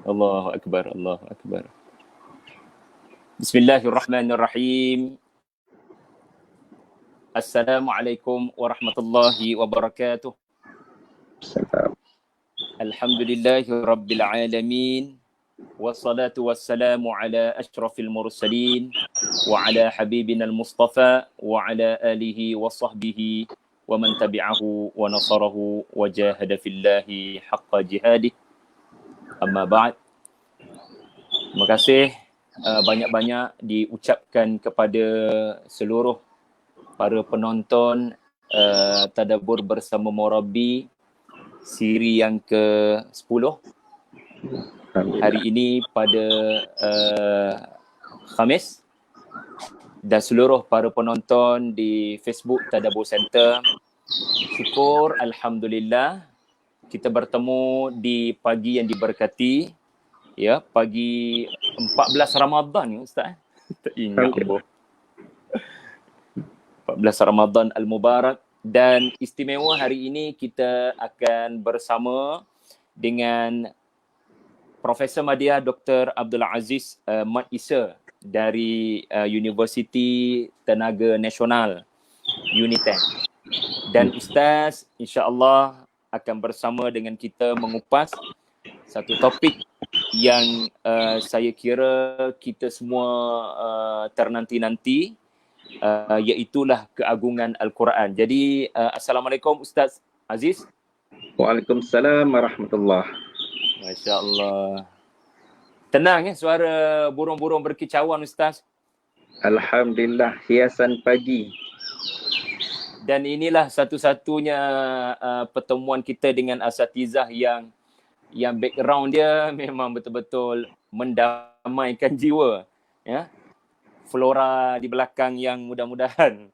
Allahu Akbar, Allahu Akbar. Bismillahirrahmanirrahim. Assalamualaikum warahmatullahi wabarakatuh. Alhamdulillahi rabbil alamin. Wassalatu wassalamu ala ashrafil mursalin wa ala habibina al-mustafa wa ala alihi wa sahbihi wa man tabi'ahu wa nasarahu wa jahada fillahi haqqa jihadih. Amma ba'd. Terima kasih banyak-banyak diucapkan kepada seluruh para penonton Tadabbur Bersama Murabi siri yang ke-10 hari ini pada Khamis, dan seluruh para penonton di Facebook Tadabbur Center. Syukur Alhamdulillah kita bertemu di pagi yang diberkati, ya, pagi 14 Ramadan ya Ustaz. Tak ingat apa. 14 Ramadan Al-Mubarak, dan istimewa hari ini kita akan bersama dengan Profesor Madya Dr. Abdul Aziz Mat Isa dari Universiti Tenaga Nasional UNITEN. Dan Ustaz insya-Allah akan bersama dengan kita mengupas satu topik yang saya kira kita semua ternanti-nanti, iaitulah keagungan Al-Quran. Jadi Assalamualaikum Ustaz Aziz. Waalaikumsalam warahmatullahi. Masya Allah. Tenang ya suara burung-burung berkicauan Ustaz. Alhamdulillah, hiasan pagi. Dan inilah satu-satunya pertemuan kita dengan asatizah yang background dia memang betul-betul mendamaikan jiwa, ya. Flora di belakang yang mudah-mudahan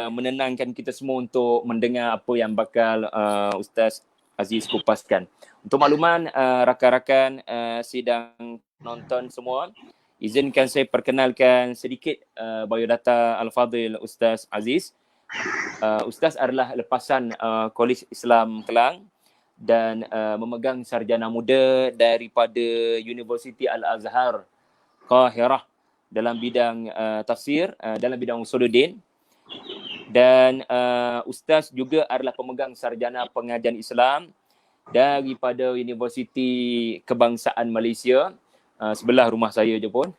menenangkan kita semua untuk mendengar apa yang bakal Ustaz Aziz kupaskan. Untuk makluman rakan-rakan sidang nonton semua, izinkan saya perkenalkan sedikit biodata Al-Fadhil Ustaz Aziz. Ustaz adalah lepasan Kolej Islam Kelang dan memegang sarjana muda daripada Universiti Al-Azhar Qahirah dalam bidang tafsir, dalam bidang usuluddin. Dan Ustaz juga adalah pemegang sarjana pengajian Islam daripada Universiti Kebangsaan Malaysia, sebelah rumah saya je pun.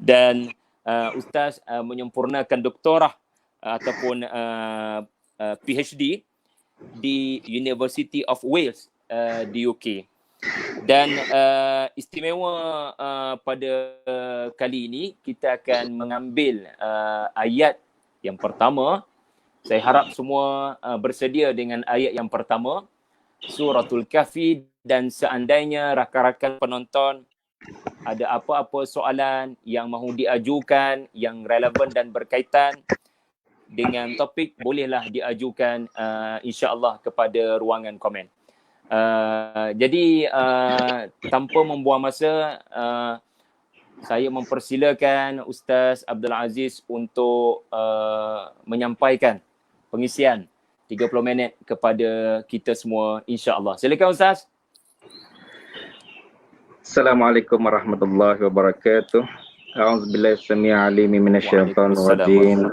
Dan Ustaz menyempurnakan doktorah ataupun PhD di University of Wales di UK. Dan istimewa pada kali ini kita akan mengambil ayat yang pertama. Saya harap semua bersedia dengan ayat yang pertama, Suratul Kahfi, dan seandainya rakan-rakan penonton ada apa-apa soalan yang mahu diajukan yang relevan dan berkaitan dengan topik, bolehlah diajukan insya-Allah kepada ruangan komen. Jadi tanpa membuang masa, saya mempersilakan Ustaz Abdul Aziz untuk menyampaikan pengisian 30 minit kepada kita semua insya-Allah. Silakan Ustaz. Assalamualaikum warahmatullahi wabarakatuh. A'udzubillahi samii'il 'aliim minasyaitonir rajiim.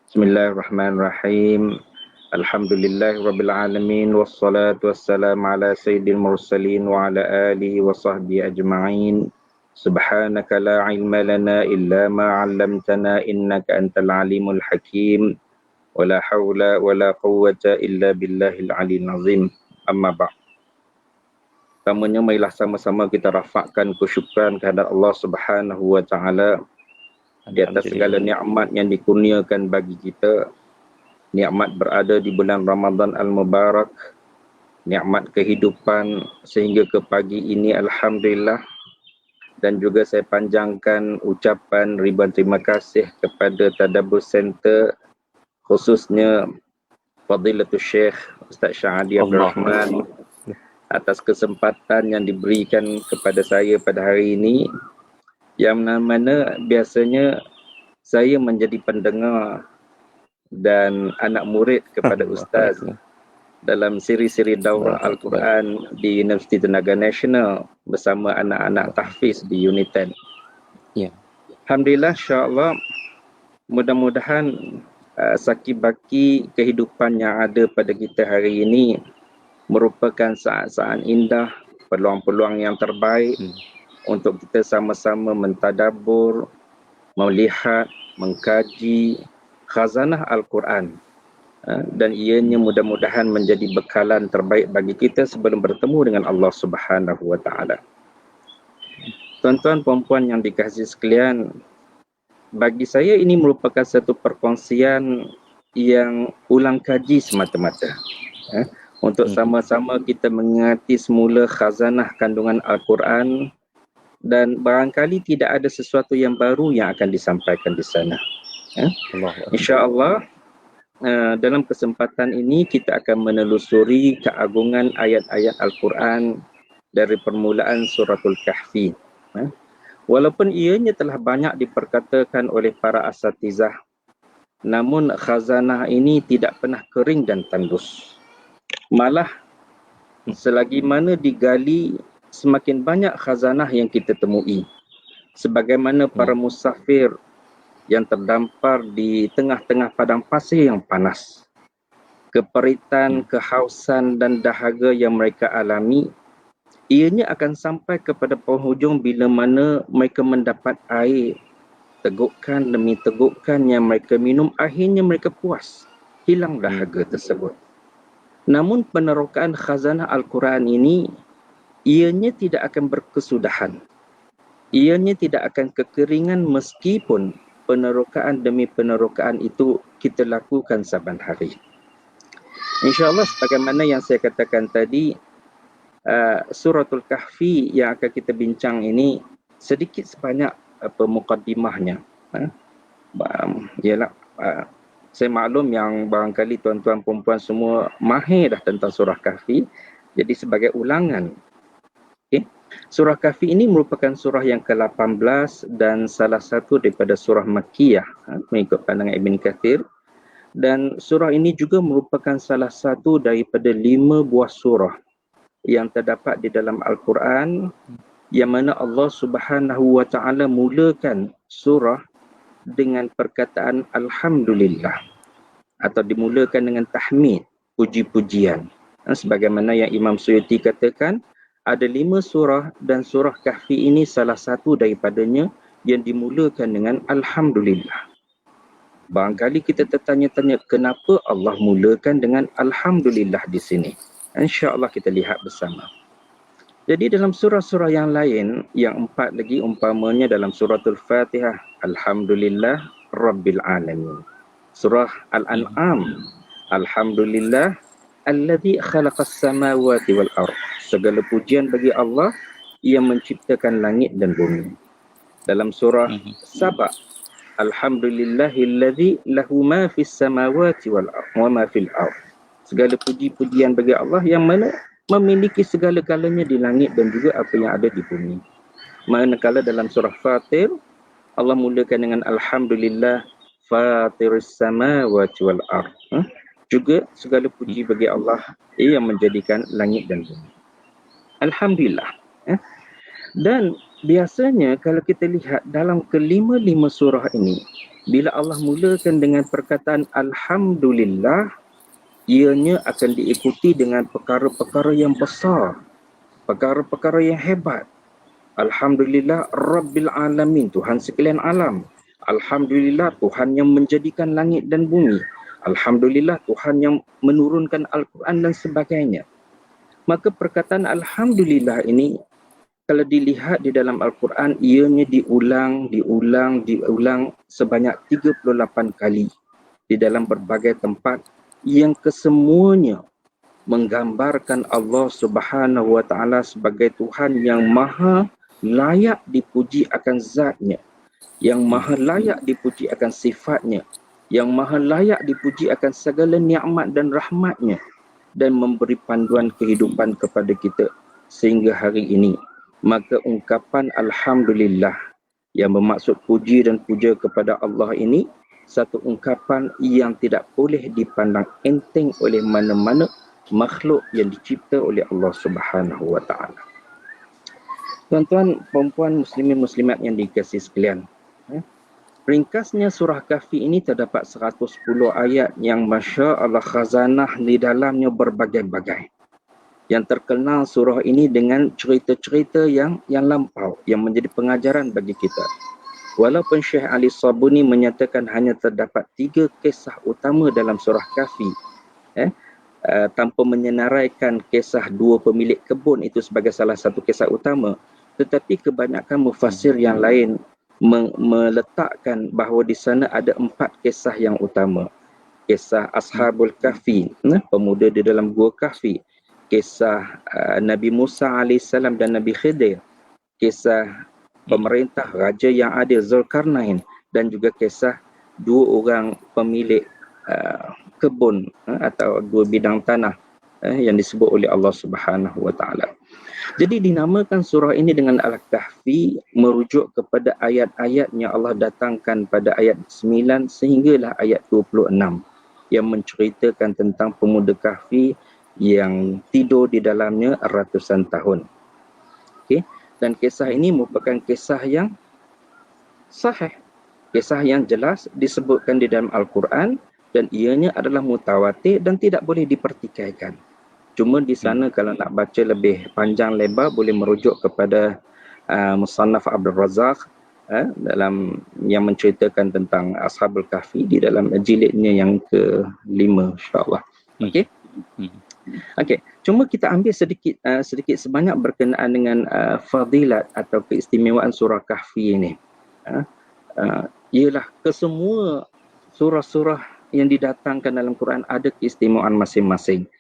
Bismillahirrahmanirrahim. Alhamdulillahirabbil alamin wassalatu wassalamu ala sayyidil mursalin wa ala alihi wa sahbihi ajma'in. Subhanaka la ilma lana illa ma 'allamtana innaka antal alimul hakim. Wala haula wala quwwata illa billahil aliyil azim. Amma ba'd. Pertamanya, marilah sama-sama kita rafakkan kesyukuran kehadrat Allah Subhanahu wa taala di atas segala nikmat yang dikurniakan bagi kita. Nikmat berada di bulan Ramadan Al-Mubarak, nikmat kehidupan sehingga ke pagi ini, alhamdulillah. Dan juga saya panjangkan ucapan ribuan terima kasih kepada Tadabbur Center, khususnya Fadilatul Syekh Ustaz Syahadi Abdul Rahman, atas kesempatan yang diberikan kepada saya pada hari ini, yang mana biasanya saya menjadi pendengar dan anak murid kepada Ustaz dalam siri-siri daurah Allahu Akbar. Al-Quran di Universiti Tenaga Nasional bersama anak-anak tahfiz di Unit 10. Ya. Alhamdulillah, insya-Allah, mudah-mudahan saki-baki kehidupan yang ada pada kita hari ini merupakan saat-saat indah, peluang-peluang yang terbaik untuk kita sama-sama mentadabbur, melihat, mengkaji khazanah Al-Quran, dan ianya mudah-mudahan menjadi bekalan terbaik bagi kita sebelum bertemu dengan Allah Subhanahu wa taala. Tuan-tuan puan-puan yang dikasihi sekalian, bagi saya ini merupakan satu perkongsian yang ulang kaji semata-mata, untuk sama-sama kita mengingati semula khazanah kandungan Al-Quran, dan barangkali tidak ada sesuatu yang baru yang akan disampaikan di sana. InsyaAllah dalam kesempatan ini kita akan menelusuri keagungan ayat-ayat Al-Quran dari permulaan suratul Kahfi. Walaupun ianya telah banyak diperkatakan oleh para asatizah, namun khazanah ini tidak pernah kering dan tandus. Malah selagi mana digali, semakin banyak khazanah yang kita temui. Sebagaimana para musafir yang terdampar di tengah-tengah padang pasir yang panas, keperitan, kehausan dan dahaga yang mereka alami, ianya akan sampai kepada penghujung bila mana mereka mendapat air, tegukan demi tegukan yang mereka minum, akhirnya mereka puas, hilang dahaga tersebut. Namun penerokaan khazanah Al-Quran ini, ianya tidak akan berkesudahan. Ianya tidak akan kekeringan meskipun penerokaan demi penerokaan itu kita lakukan saban hari. InsyaAllah, sebagaimana yang saya katakan tadi, suratul Kahfi yang akan kita bincang ini sedikit sebanyak mukaddimahnya. Ialah, saya maklum yang barangkali tuan-tuan perempuan semua mahir dah tentang surah Kahfi. Jadi sebagai ulangan, surah Kahfi ini merupakan surah yang ke-18 dan salah satu daripada surah Makkiyah, mengikut pandangan Ibn Kathir. Dan surah ini juga merupakan salah satu daripada 5 buah surah yang terdapat di dalam Al-Quran, yang mana Allah Subhanahu wa taala mulakan surah dengan perkataan Alhamdulillah, atau dimulakan dengan tahmid, puji-pujian. Sebagaimana yang Imam Suyuti katakan, ada 5 surah dan surah Kahfi ini salah satu daripadanya yang dimulakan dengan Alhamdulillah. Barangkali kita tertanya-tanya kenapa Allah mulakan dengan Alhamdulillah di sini. InsyaAllah kita lihat bersama. Jadi dalam surah-surah yang lain, yang 4 lagi, umpamanya dalam suratul Fatihah, Alhamdulillah Rabbil Alamin. Surah Al-An'am, Alhamdulillah alladhi khalaqas samawati wal ardh. Segala pujian bagi Allah yang menciptakan langit dan bumi. Dalam surah Saba, Alhamdulillahilladzi lahu ma fis samawati wal ardh wa ma fil ardh. Segala puji-pujian bagi Allah yang mana memiliki segala-galanya di langit dan juga apa yang ada di bumi. Manakala dalam surah Fatir, Allah mulakan dengan Alhamdulillah Fatiris samawati wal ardh. Juga segala puji bagi Allah yang menjadikan langit dan bumi. Alhamdulillah. Dan biasanya kalau kita lihat dalam kelima-lima surah ini, bila Allah mulakan dengan perkataan Alhamdulillah, ianya akan diikuti dengan perkara-perkara yang besar, perkara-perkara yang hebat. Alhamdulillah Rabbil Alamin, Tuhan sekalian alam. Alhamdulillah Tuhan yang menjadikan langit dan bumi. Alhamdulillah Tuhan yang menurunkan Al-Quran dan sebagainya. Maka perkataan Alhamdulillah ini, kalau dilihat di dalam Al-Quran, ianya diulang sebanyak 38 kali di dalam berbagai tempat, yang kesemuanya menggambarkan Allah Subhanahu wa taala sebagai Tuhan yang maha layak dipuji akan zatnya, yang maha layak dipuji akan sifatnya, yang maha layak dipuji akan segala nikmat dan rahmatnya, dan memberi panduan kehidupan kepada kita sehingga hari ini. Maka ungkapan Alhamdulillah yang bermaksud puji dan puja kepada Allah ini satu ungkapan yang tidak boleh dipandang enteng oleh mana-mana makhluk yang dicipta oleh Allah Subhanahu wa taala. Tuan-tuan, puan-puan, muslimin muslimat yang dikasihi sekalian, ringkasnya surah Kahfi ini terdapat 110 ayat yang Masya Allah khazanah di dalamnya berbagai-bagai. Yang terkenal surah ini dengan cerita-cerita yang lampau, yang menjadi pengajaran bagi kita. Walaupun Syekh Ali Sabuni menyatakan hanya terdapat 3 kisah utama dalam surah Kahfi, tanpa menyenaraikan kisah 2 pemilik kebun itu sebagai salah satu kisah utama, tetapi kebanyakan mufassir yang lain meletakkan bahawa di sana ada 4 kisah yang utama. Kisah Ashabul Kahfi, pemuda di dalam gua Kahfi. Kisah Nabi Musa AS dan Nabi Khidir. Kisah pemerintah Raja yang adil Zulkarnain. Dan juga kisah 2 orang pemilik kebun atau 2 bidang tanah yang disebut oleh Allah Subhanahu wa taala. Jadi dinamakan surah ini dengan Al-Kahfi merujuk kepada ayat-ayat yang Allah datangkan pada ayat 9 sehinggalah ayat 26 yang menceritakan tentang pemuda Kahfi yang tidur di dalamnya ratusan tahun. Okey, dan kisah ini merupakan kisah yang sahih, kisah yang jelas disebutkan di dalam Al-Quran dan ianya adalah mutawatir dan tidak boleh dipertikaikan. Cuma di sana kalau nak baca lebih panjang lebar boleh merujuk kepada Musannaf Abdul Razak dalam yang menceritakan tentang Ashabul Kahfi di dalam jilidnya yang ke-5 insya-Allah. Okey. Okey, cuma kita ambil sedikit sebanyak berkenaan dengan fadilat atau keistimewaan surah Kahfi ini. Ialah kesemua surah-surah yang didatangkan dalam Quran ada keistimewaan masing-masing.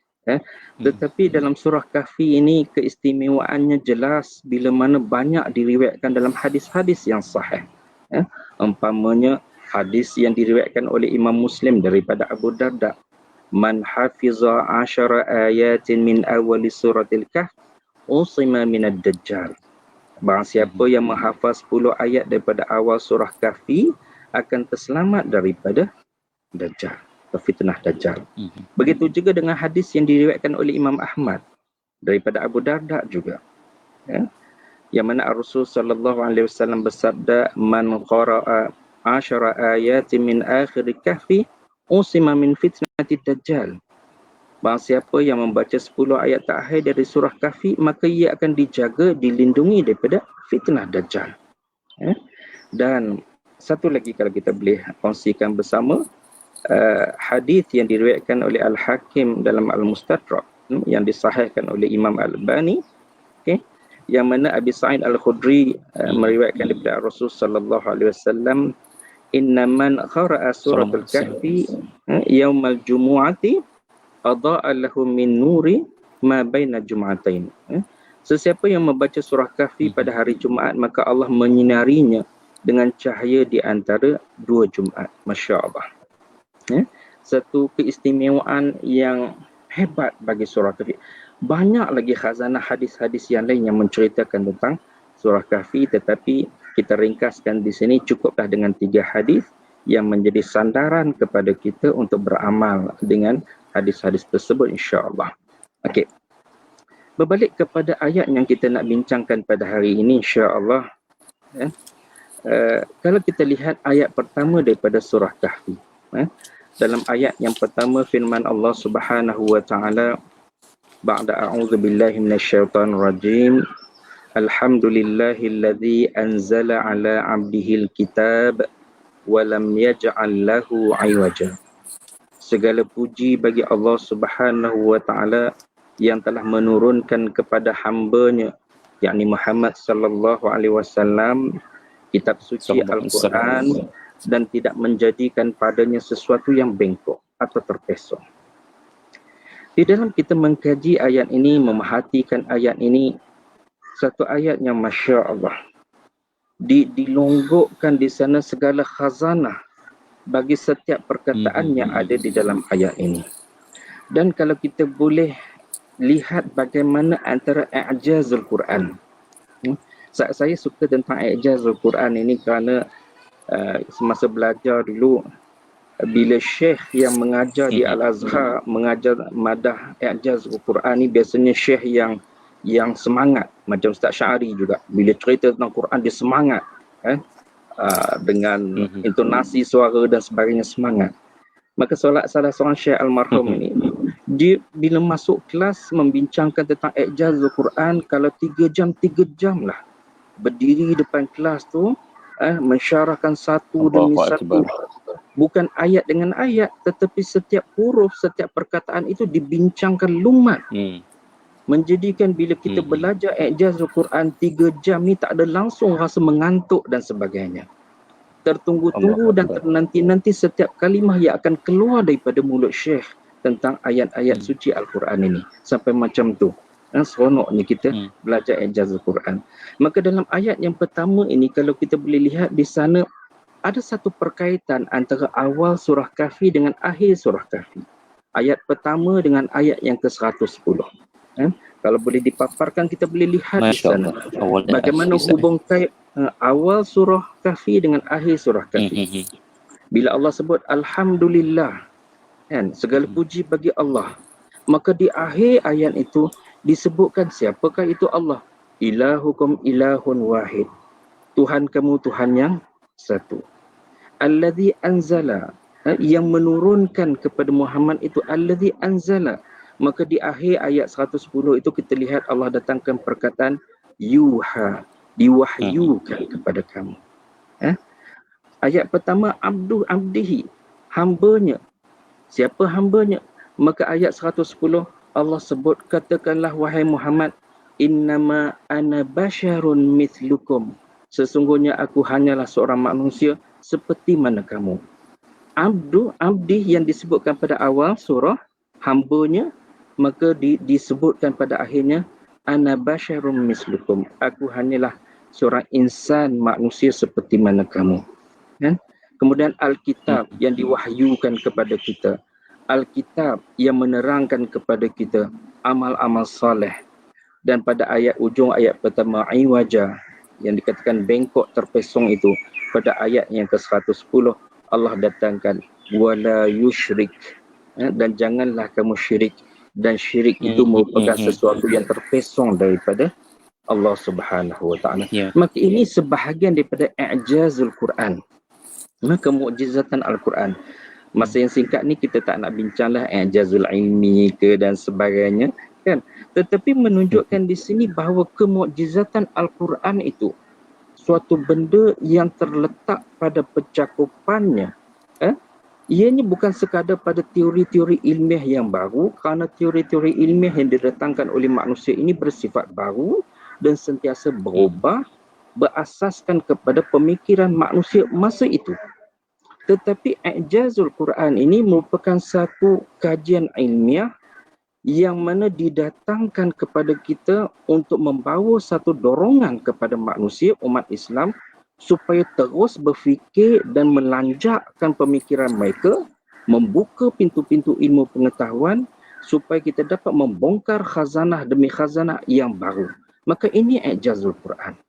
Tetapi dalam surah Kahfi ini keistimewaannya jelas bila mana banyak diriwayatkan dalam hadis-hadis yang sahih. Umpamanya hadis yang diriwayatkan oleh Imam Muslim daripada Abu Darda, man hafiza 10 ayatin min awali suratil Kahf usima minad dajjal. Barang siapa yang menghafaz 10 ayat daripada awal surah Kahfi akan terselamat daripada Dajjal, fitnah Dajjal. Begitu juga dengan hadis yang diriwayatkan oleh Imam Ahmad daripada Abu Darda juga. Yang mana Rasul sallallahu alaihi wasallam bersabda, man qara'a 10 ayatin min akhir Kahfi usima min fitnatid Dajjal. Barang siapa yang membaca 10 ayat terakhir dari surah Kahfi, maka ia akan dijaga, dilindungi daripada fitnah Dajjal. Dan satu lagi kalau kita boleh kongsikan bersama, hadis yang diriwayatkan oleh Al-Hakim dalam Al-Mustadrak yang disahihkan oleh Imam Al-Albani, yang mana Abi Sa'id Al-Khudri meriwayatkan daripada Rasul sallallahu alaihi wasallam, inna man qara'a suratul Kahfi yaumal jumu'ati adaa lahu min nuri ma baina jum'atain. Sesiapa yang membaca surah Kahfi pada hari Jumaat, maka Allah menyinarinya dengan cahaya di antara 2 Jumaat. Masya-Allah. Satu keistimewaan yang hebat bagi surah Kahfi. Banyak lagi khazanah hadis-hadis yang lain yang menceritakan tentang surah Kahfi, tetapi kita ringkaskan di sini cukuplah dengan 3 hadis yang menjadi sandaran kepada kita untuk beramal dengan hadis-hadis tersebut insya-Allah. Okey. Berbalik kepada ayat yang kita nak bincangkan pada hari ini insya-Allah. Kalau kita lihat ayat pertama daripada surah Kahfi. Dalam ayat yang pertama firman Allah Subhanahu wa taala, ba'da a'udzu billahi minasyaitonir rajim, alhamdulillahilladzi anzala ala 'abdihil kitab wa lam yaj'al lahu 'iwaja. Segala puji bagi Allah Subhanahu wa taala yang telah menurunkan kepada hamba-Nya, yakni Muhammad sallallahu alaihi wasallam, kitab suci Al-Quran dan tidak menjadikan padanya sesuatu yang bengkok atau terpesong. Di dalam kita mengkaji ayat ini, memerhatikan ayat ini, satu ayat yang Masya Allah, dilonggokkan di sana segala khazanah bagi setiap perkataan yang ada di dalam ayat ini. Dan kalau kita boleh lihat bagaimana antara i'jazul Quran. Saya suka tentang i'jazul Quran ini kerana semasa belajar dulu bila syekh yang mengajar di Al-Azhar mengajar madah i'jaz Al-Quran ni, biasanya syekh yang semangat, macam Ustaz Syari juga bila cerita tentang Quran dia semangat, dengan intonasi suara dan sebagainya, semangat. Maka salah seorang syekh almarhum ini, dia bila masuk kelas membincangkan tentang i'jaz Al-Quran, kalau 3 jam lah berdiri depan kelas tu, mensyarahkan satu demi satu, bukan ayat dengan ayat, tetapi setiap huruf, setiap perkataan itu dibincangkan lumat. Menjadikan bila kita belajar i'jaz Al-Quran 3 jam ni tak ada langsung rasa mengantuk dan sebagainya. Tertunggu-tunggu dan ternanti-nanti setiap kalimah yang akan keluar daripada mulut syekh tentang ayat-ayat suci Al-Quran ini. Sampai macam tu. Seronoknya kita belajar i'jaz Al-Quran. Maka dalam ayat yang pertama ini, kalau kita boleh lihat di sana, ada satu perkaitan antara awal surah Kahfi dengan akhir surah Kahfi. Ayat pertama dengan ayat yang ke-110. Kalau boleh dipaparkan, kita boleh lihat di sana bagaimana hubung kait awal surah Kahfi dengan akhir surah Kahfi. Bila Allah sebut Alhamdulillah, segala puji bagi Allah, maka di akhir ayat itu disebutkan siapakah itu Allah. Ilahukum ilahun wahid. Tuhan kamu Tuhan yang satu. Alladhi anzala, yang menurunkan kepada Muhammad itu alladhi anzala. Maka di akhir ayat 110 itu kita lihat Allah datangkan perkataan yuha, diwahyukan kepada kamu. Ayat pertama abdihi, hambanya. Siapa hambanya? Maka ayat 110 Allah sebut, katakanlah wahai Muhammad, innama ana basyarun mithlukum. Sesungguhnya aku hanyalah seorang manusia seperti mana kamu. Abdi yang disebutkan pada awal surah, hambanya, maka disebutkan pada akhirnya ana basyarun mislukum. Aku hanyalah seorang insan manusia seperti mana kamu. Kemudian Alkitab yang diwahyukan kepada kita. Alkitab yang menerangkan kepada kita amal-amal saleh. Dan pada ujung ayat pertama iwaja, yang dikatakan bengkok terpesong itu, pada ayat yang ke-110 Allah datangkan wala yusyrik, dan janganlah kamu syirik. Dan syirik itu merupakan sesuatu yang terpesong daripada Allah Subhanahu Wa Taala. Maka ini sebahagian daripada i'jazul Quran, kemukjizatan Al-Quran. Masa yang singkat ni kita tak nak bincanglah i'jazul ilmi ke dan sebagainya, kan? Tetapi menunjukkan di sini bahawa kemukjizatan Al-Quran itu suatu benda yang terletak pada pencakupannya. Ianya bukan sekadar pada teori-teori ilmiah yang baru, kerana teori-teori ilmiah yang didatangkan oleh manusia ini bersifat baru dan sentiasa berubah, berasaskan kepada pemikiran manusia masa itu. Tetapi i'jazul Quran ini merupakan satu kajian ilmiah yang mana didatangkan kepada kita untuk membawa satu dorongan kepada manusia, umat Islam, supaya terus berfikir dan melanjakkan pemikiran mereka, membuka pintu-pintu ilmu pengetahuan supaya kita dapat membongkar khazanah demi khazanah yang baru. Maka ini i'jazul Quran.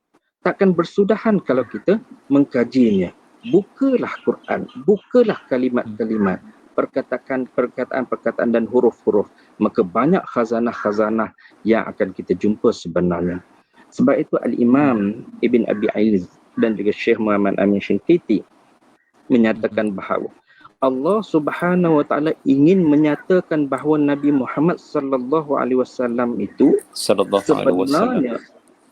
Takkan bersudahan kalau kita mengkajinya. Bukalah Quran, bukalah kalimat-kalimat, perkataan-perkataan dan huruf-huruf. Maka banyak khazanah-khazanah yang akan kita jumpa sebenarnya. Sebab itu Al-Imam Ibn Abi Aiz dan juga Syekh Muhammad Amin Shinqiti menyatakan bahawa Allah Subhanahu Wa Taala ingin menyatakan bahawa Nabi Muhammad sallallahu alaihi wasallam itu sebenarnya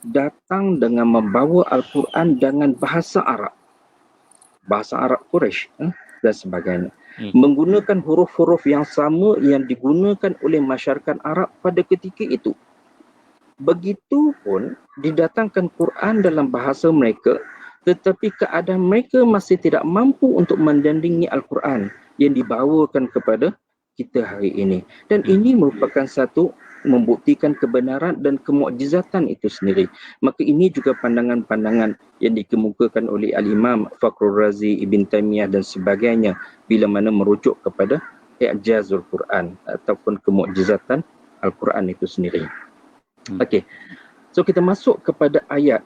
datang dengan membawa Al-Quran dengan bahasa Arab. Bahasa Arab Quraisy dan sebagainya. Menggunakan huruf-huruf yang sama yang digunakan oleh masyarakat Arab pada ketika itu. Begitupun didatangkan Quran dalam bahasa mereka, tetapi keadaan mereka masih tidak mampu untuk mendandingi Al-Quran yang dibawakan kepada kita hari ini. Dan ini merupakan satu membuktikan kebenaran dan kemukjizatan itu sendiri. Maka ini juga pandangan-pandangan yang dikemukakan oleh Al-Imam Fakhrul Razi, Ibn Taymiyah dan sebagainya bila mana merujuk kepada i'jazul Quran ataupun kemukjizatan Al-Quran itu sendiri. Okey. So kita masuk kepada ayat.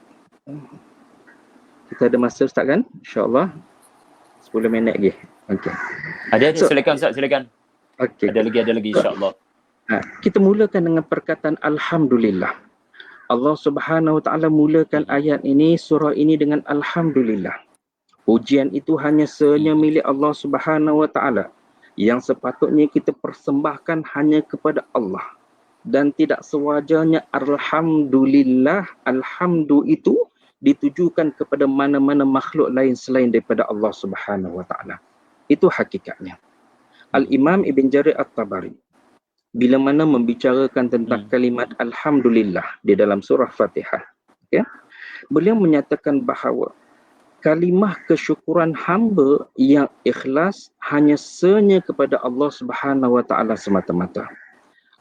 Kita ada masa Ustaz kan? InsyaAllah. 10 minit lagi. Okey. Ada So, silakan Ustaz, silakan. okey. Ada lagi insya-Allah. Kita mulakan dengan perkataan Alhamdulillah. Allah Subhanahu Wa Taala mulakan ayat ini, surah ini dengan Alhamdulillah. Pujian itu hanya senya milik Allah Subhanahu Wa Taala, yang sepatutnya kita persembahkan hanya kepada Allah. Dan tidak sewajarnya Alhamdulillah, Alhamdu itu ditujukan kepada mana-mana makhluk lain selain daripada Allah Subhanahu Wa Taala. Itu hakikatnya. Al-Imam Ibn Jarir At-Tabari bila mana membicarakan tentang kalimat Alhamdulillah di dalam surah Fatihah, ya, beliau menyatakan bahawa kalimah kesyukuran hamba yang ikhlas hanya senya kepada Allah Subhanahu Wa Taala semata-mata.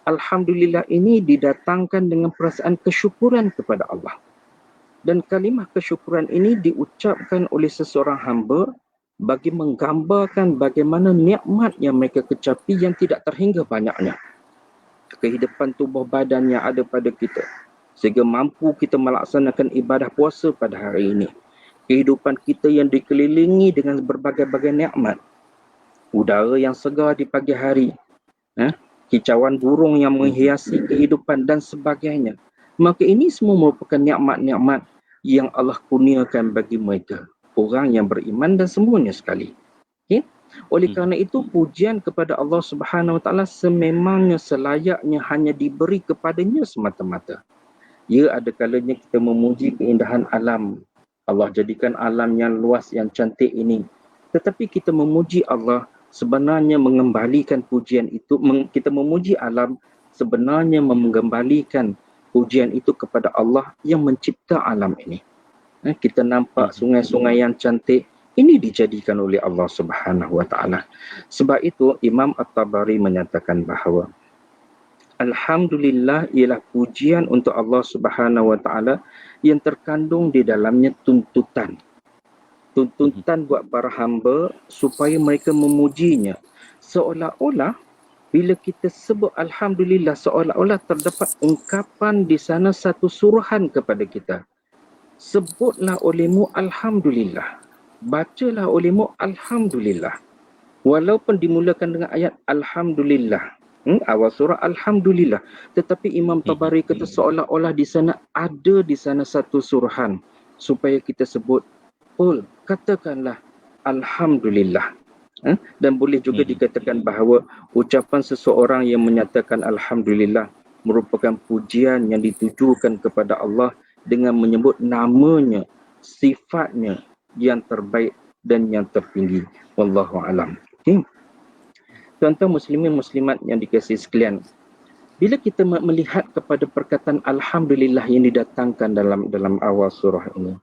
Alhamdulillah ini didatangkan dengan perasaan kesyukuran kepada Allah. Dan kalimah kesyukuran ini diucapkan oleh seseorang hamba bagi menggambarkan bagaimana nikmat yang mereka kecapi yang tidak terhingga banyaknya. Kehidupan tubuh badan yang ada pada kita sehingga mampu kita melaksanakan ibadah puasa pada hari ini. Kehidupan kita yang dikelilingi dengan berbagai-bagai nikmat. Udara yang segar di pagi hari, kicauan burung yang menghiasi kehidupan dan sebagainya. Maka ini semua merupakan nikmat-nikmat yang Allah kurniakan bagi mereka, orang yang beriman dan semuanya sekali. Okay? Oleh kerana itu, pujian kepada Allah Subhanahu Wa Taala sememangnya selayaknya hanya diberi kepadanya semata-mata. Ya, ada kalanya kita memuji keindahan alam. Allah jadikan alam yang luas, yang cantik ini. Tetapi kita memuji Allah sebenarnya mengembalikan pujian itu, kita memuji alam sebenarnya mengembalikan pujian itu kepada Allah yang mencipta alam ini. Kita nampak sungai-sungai yang cantik, ini dijadikan oleh Allah Subhanahu Wa Taala. Sebab itu Imam At-Tabari menyatakan bahawa Alhamdulillah ialah pujian untuk Allah Subhanahu Wa Taala yang terkandung di dalamnya tuntutan. Tuntutan buat para hamba supaya mereka memujinya. Seolah-olah bila kita sebut Alhamdulillah, seolah-olah terdapat ungkapan di sana satu suruhan kepada kita. Sebutlah olehmu Alhamdulillah. Bacalah olehmu Alhamdulillah. Walaupun dimulakan dengan ayat Alhamdulillah. Awal surah Alhamdulillah. Tetapi Imam Tabari kata seolah-olah di sana ada di sana satu suruhan supaya kita sebut, katakanlah Alhamdulillah. Dan boleh juga dikatakan bahawa ucapan seseorang yang menyatakan Alhamdulillah merupakan pujian yang ditujukan kepada Allah dengan menyebut namanya, sifatnya yang terbaik dan yang tertinggi. Wallahu a'lam. Okay. Tuan-tuan muslimin muslimat yang dikasihi sekalian, bila kita melihat kepada perkataan Alhamdulillah yang didatangkan dalam awal surah ini,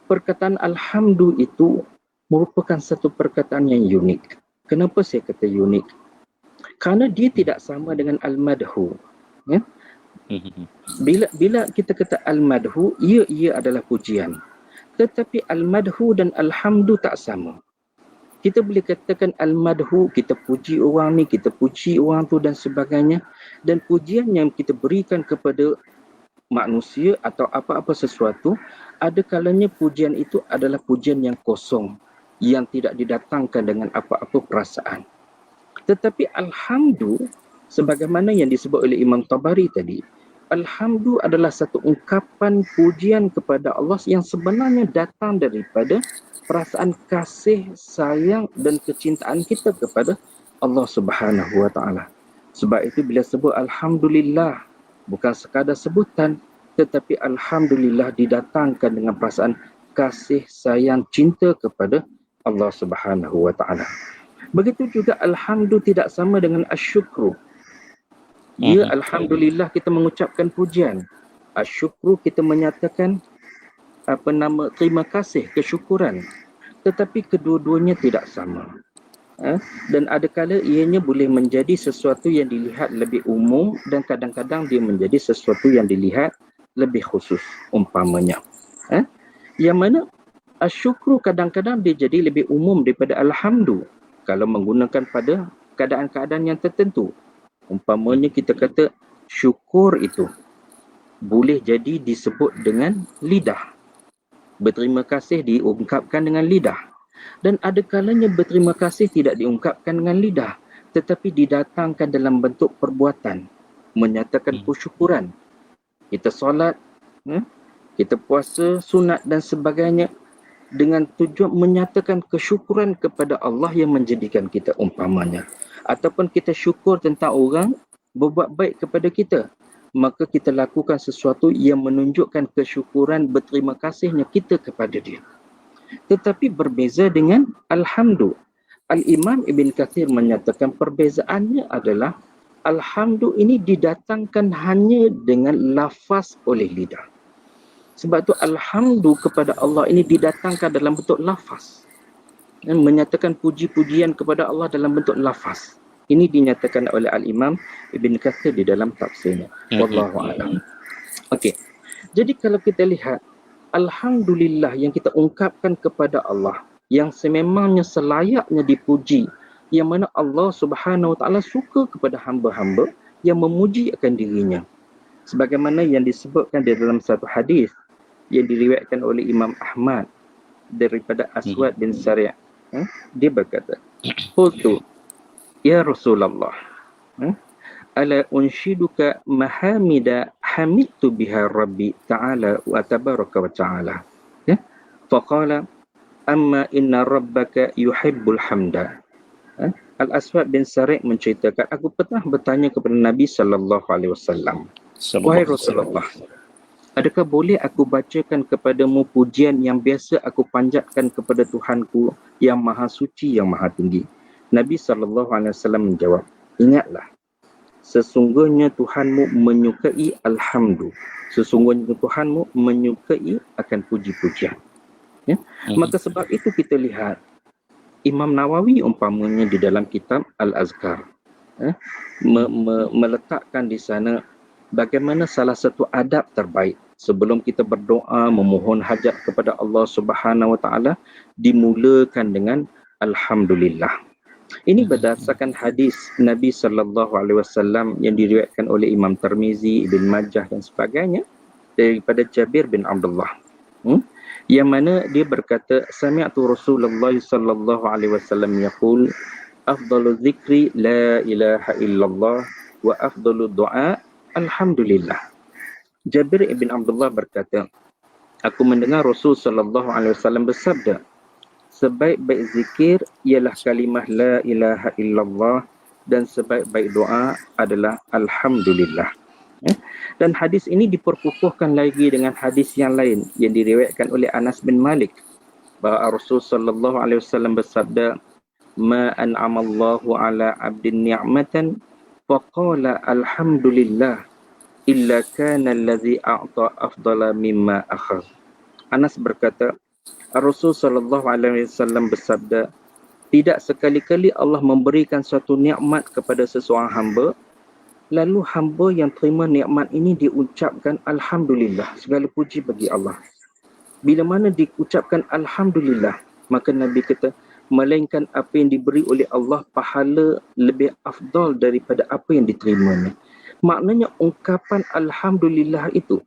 perkataan Alhamdu itu merupakan satu perkataan yang unik. Kenapa saya kata unik? Kerana dia tidak sama dengan Al-Madhu. Ya? Bila kita kata Al-Madhu, ia adalah pujian. Tetapi Al-Madhu dan Alhamdu tak sama. Kita boleh katakan Al-Madhu, kita puji orang ni, kita puji orang tu dan sebagainya. Dan pujian yang kita berikan kepada manusia atau apa-apa sesuatu, ada kalanya pujian itu adalah pujian yang kosong, yang tidak didatangkan dengan apa-apa perasaan. Tetapi Alhamdu, sebagaimana yang disebut oleh Imam Tabari tadi, Alhamdu adalah satu ungkapan pujian kepada Allah yang sebenarnya datang daripada perasaan kasih, sayang dan kecintaan kita kepada Allah Subhanahu Wa Taala. Sebab itu bila sebut Alhamdulillah, bukan sekadar sebutan, tetapi Alhamdulillah didatangkan dengan perasaan kasih, sayang, cinta kepada Allah Subhanahu Wa Taala. Begitu juga Alhamdu tidak sama dengan asyukru. Ya, Alhamdulillah kita mengucapkan pujian. Asyukru kita menyatakan terima kasih, kesyukuran. Tetapi kedua-duanya tidak sama. Dan adakala ianya boleh menjadi sesuatu yang dilihat lebih umum dan kadang-kadang dia menjadi sesuatu yang dilihat lebih khusus umpamanya. Yang mana asyukru kadang-kadang dia jadi lebih umum daripada Alhamdu kalau menggunakan pada keadaan-keadaan yang tertentu. Umpamanya kita kata syukur itu boleh jadi disebut dengan lidah. Berterima kasih diungkapkan dengan lidah. Dan ada kalanya berterima kasih tidak diungkapkan dengan lidah, tetapi didatangkan dalam bentuk perbuatan, menyatakan kesyukuran. Kita solat, kita puasa, sunat dan sebagainya dengan tujuan menyatakan kesyukuran kepada Allah yang menjadikan kita umpamanya. Ataupun kita syukur tentang orang berbuat baik kepada kita, maka kita lakukan sesuatu yang menunjukkan kesyukuran berterima kasihnya kita kepada dia. Tetapi berbeza dengan alhamdu. Al-Imam Ibn Kathir menyatakan perbezaannya adalah alhamdu ini didatangkan hanya dengan lafaz oleh lidah. Sebab tu alhamdu kepada Allah ini didatangkan dalam bentuk lafaz. Dan menyatakan puji-pujian kepada Allah dalam bentuk lafaz. Ini dinyatakan oleh Al-Imam Ibn Kathir di dalam tafsirnya. Wallahu a'lam. Okey. Jadi kalau kita lihat alhamdulillah yang kita ungkapkan kepada Allah yang sememangnya selayaknya dipuji, yang mana Allah Subhanahu Wa Taala suka kepada hamba-hamba yang memuji akan dirinya. Sebagaimana yang disebutkan di dalam satu hadis yang diriwayatkan oleh Imam Ahmad daripada Aswad bin Sari'. Dia berkata, "Qultu ya Rasulullah, ala unshiduka mahamida hamidtu biha Rabbi ta'ala wa tabaraka wa ta'ala." Faqala amma inna rabbaka yuhibbul hamda. Al-Aswad bin Sari' menceritakan, aku pernah bertanya kepada Nabi SAW, wahai Rasulullah, adakah boleh aku bacakan kepadamu pujian yang biasa aku panjatkan kepada Tuhanku yang maha suci, yang maha tinggi? Nabi SAW menjawab, ingatlah, sesungguhnya Tuhanmu menyukai alhamdu. Sesungguhnya Tuhanmu menyukai akan puji-pujian. Maka sebab itu kita lihat Imam Nawawi umpamanya di dalam kitab Al-Azkar meletakkan di sana bagaimana salah satu adab terbaik sebelum kita berdoa memohon hajat kepada Allah Subhanahu Wa Taala dimulakan dengan alhamdulillah. Ini berdasarkan hadis Nabi sallallahu alaihi wasallam yang diriwayatkan oleh Imam Tirmizi, Ibn Majah dan sebagainya daripada Jabir bin Abdullah. Yang mana dia berkata, sami'tu Rasulullah sallallahu alaihi wasallam yaqul afdalu dzikri la ilaha illallah wa afdalu du'a alhamdulillah. Jabir bin Abdullah berkata, aku mendengar Rasul sallallahu alaihi wasallam bersabda, sebaik-baik zikir ialah kalimah la ilaha illallah dan sebaik-baik doa adalah alhamdulillah. Dan hadis ini diperkukuhkan lagi dengan hadis yang lain yang diriwayatkan oleh Anas bin Malik bahawa Rasul sallallahu alaihi wasallam bersabda, ma an'amallahu ala 'abdin ni'matan faqala alhamdulillah illa kana allazi a'ta afdala mimma akhadh. Anas berkata, Rasul sallallahu alaihi wasallam bersabda, tidak sekali-kali Allah memberikan suatu nikmat kepada seseorang hamba lalu hamba yang terima nikmat ini diucapkan alhamdulillah, segala puji bagi Allah. Bila mana diucapkan alhamdulillah, maka Nabi kata melainkan apa yang diberi oleh Allah pahala lebih afdal daripada apa yang diterimanya. Maknanya ungkapan alhamdulillah itu,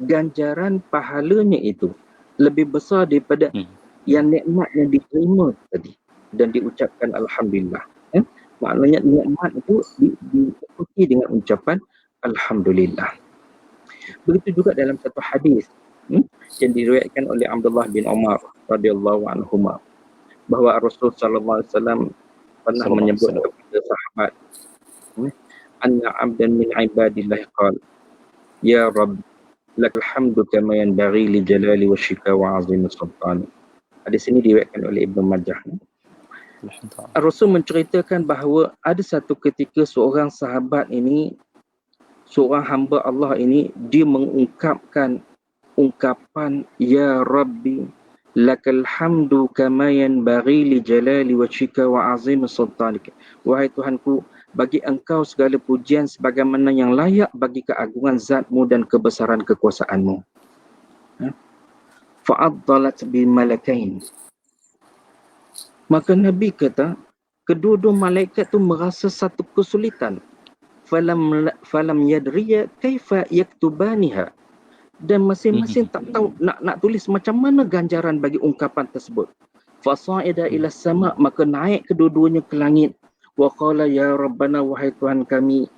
ganjaran pahalanya itu lebih besar daripada yang nikmat yang diterima tadi dan diucapkan alhamdulillah. Maknanya nikmat itu diikuti dengan ucapan alhamdulillah. Begitu juga dalam satu hadis yang diriwayatkan oleh Abdullah bin Umar radhiyallahu anhuma bahawa Rasul sallallahu alaihi wasallam pernah menyebut kepada sahabat, anna 'abdan min 'ibadillah qala ya Rabb lakal hamdu kama yanbaghi li jalali wa syika wa 'azimi sultan. Hadis ini diriwayatkan oleh Ibnu Majah. Rasul menceritakan bahawa ada satu ketika seorang sahabat ini, seorang hamba Allah ini, dia mengungkapkan ungkapan ya Rabbi lakal hamdu kama yanbaghi li jalali wajhika wa azim sultanik. Wahai Tuhanku, bagi engkau segala pujian sebagaimana yang layak bagi keagungan zatmu dan kebesaran kekuasaanmu. Fa'addalat bil malakain. Maka Nabi kata, kedua-dua malaikat tu merasa satu kesulitan. Falam yadriya kaifa yaktubaniha. Dan masing-masing tak tahu nak tulis macam mana ganjaran bagi ungkapan tersebut. Fasa'ida ila sama, maka naik kedua-duanya ke langit. Wa qala ya Rabbana, wahai Tuhan kami,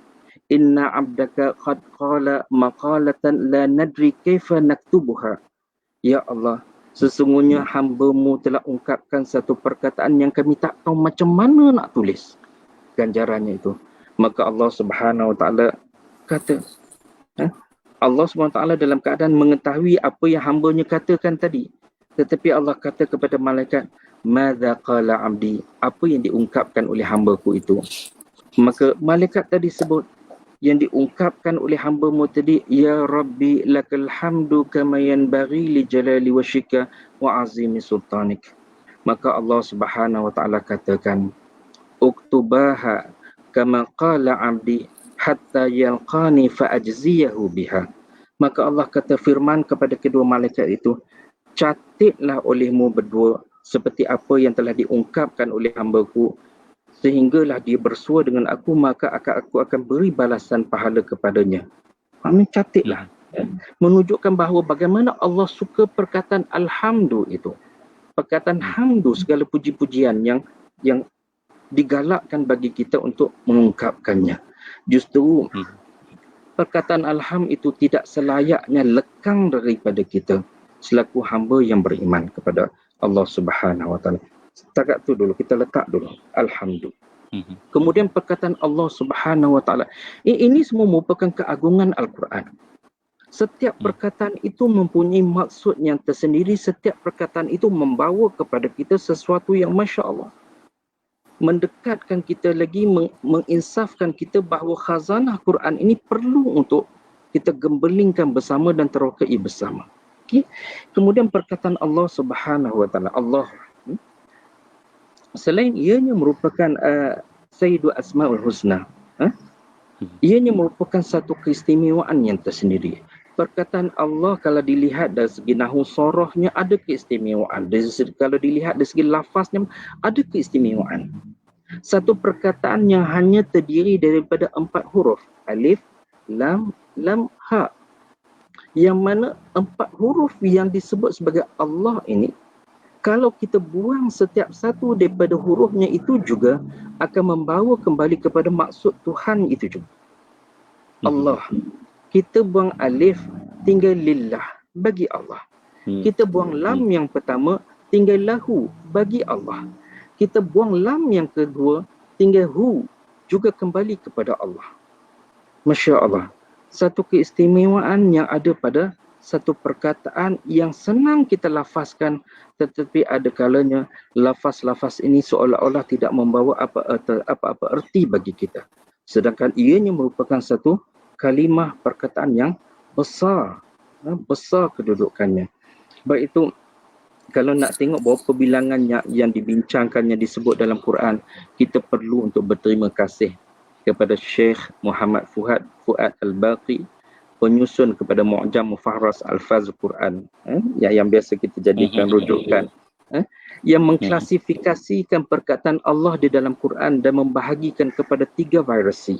inna abdaka qad qala maqalatan la nadri kaifa naktubuha. Ya Allah, sesungguhnya hamba-Mu telah ungkapkan satu perkataan yang kami tak tahu macam mana nak tulis ganjarannya itu. Maka Allah Subhanahu Wa Taala kata, Allah Subhanahu Wa Taala dalam keadaan mengetahui apa yang hamba-Nya katakan tadi. Tetapi Allah kata kepada malaikat, madza qala abdi, apa yang diungkapkan oleh hamba-Ku itu. Maka malaikat tadi sebut, yang diungkapkan oleh hamba-Mu tadi, ya Rabbi lakal hamdu kama yanbaghi li jalali wajhika wa azimi sultanik. Maka Allah Subhanahu Wa Taala katakan, uktubaha kama qala abdi hatta yalqani fa ajziyahu biha. Maka Allah kata firman kepada kedua malaikat itu, catatlah olehmu berdua seperti apa yang telah diungkapkan oleh hamba-Ku, sehinggalah dia bersua dengan aku, maka aku akan beri balasan pahala kepadanya. Maknanya catatlah. Menunjukkan bahawa bagaimana Allah suka perkataan alhamdu itu. Perkataan hamdu, segala puji-pujian yang digalakkan bagi kita untuk mengungkapkannya. Justru perkataan alham itu tidak selayaknya lekang daripada kita selaku hamba yang beriman kepada Allah Subhanahu Wa Taala. Setakat tu dulu, kita letak dulu alhamdulillah. Kemudian perkataan Allah Subhanahu Wa Taala. Ini semua merupakan keagungan Al-Quran. Setiap perkataan itu mempunyai maksud yang tersendiri. Setiap perkataan itu membawa kepada kita sesuatu yang Masya Allah, mendekatkan kita lagi, menginsafkan kita bahawa khazanah Quran ini perlu untuk kita gembelingkan bersama dan terokai bersama. Okay. Kemudian perkataan Allah Subhanahu Wa Taala, Allah, selain ianya merupakan Sayyidul Asmaul Husna, ianya merupakan satu keistimewaan yang tersendiri. Perkataan Allah kalau dilihat dari segi nahwu sorohnya ada keistimewaan. Kalau dilihat dari segi lafaznya ada keistimewaan. Satu perkataan yang hanya terdiri daripada 4 huruf. Alif, lam, ha. Yang mana 4 huruf yang disebut sebagai Allah ini, kalau kita buang setiap satu daripada hurufnya itu juga akan membawa kembali kepada maksud Tuhan itu juga. Allah. Kita buang alif, tinggal lillah, bagi Allah. Kita buang lam yang pertama, tinggal lahu, bagi Allah. Kita buang lam yang kedua, tinggal hu, juga kembali kepada Allah. Masya Allah. Satu keistimewaan yang ada pada satu perkataan yang senang kita lafazkan, tetapi ada kalanya lafaz-lafaz ini seolah-olah tidak membawa apa-apa erti bagi kita. Sedangkan ianya merupakan satu kalimah perkataan yang besar, besar kedudukannya. Baik itu, kalau nak tengok berapa bilangan yang dibincangkannya disebut dalam Quran, kita perlu untuk berterima kasih kepada Syekh Muhammad Fuad Al-Baqi, penyusun kepada Mu'jam Mufarras Al-Faz Quran, yang biasa kita jadikan rujukan, yang mengklasifikasikan perkataan Allah di dalam Quran dan membahagikan kepada 3 variasi.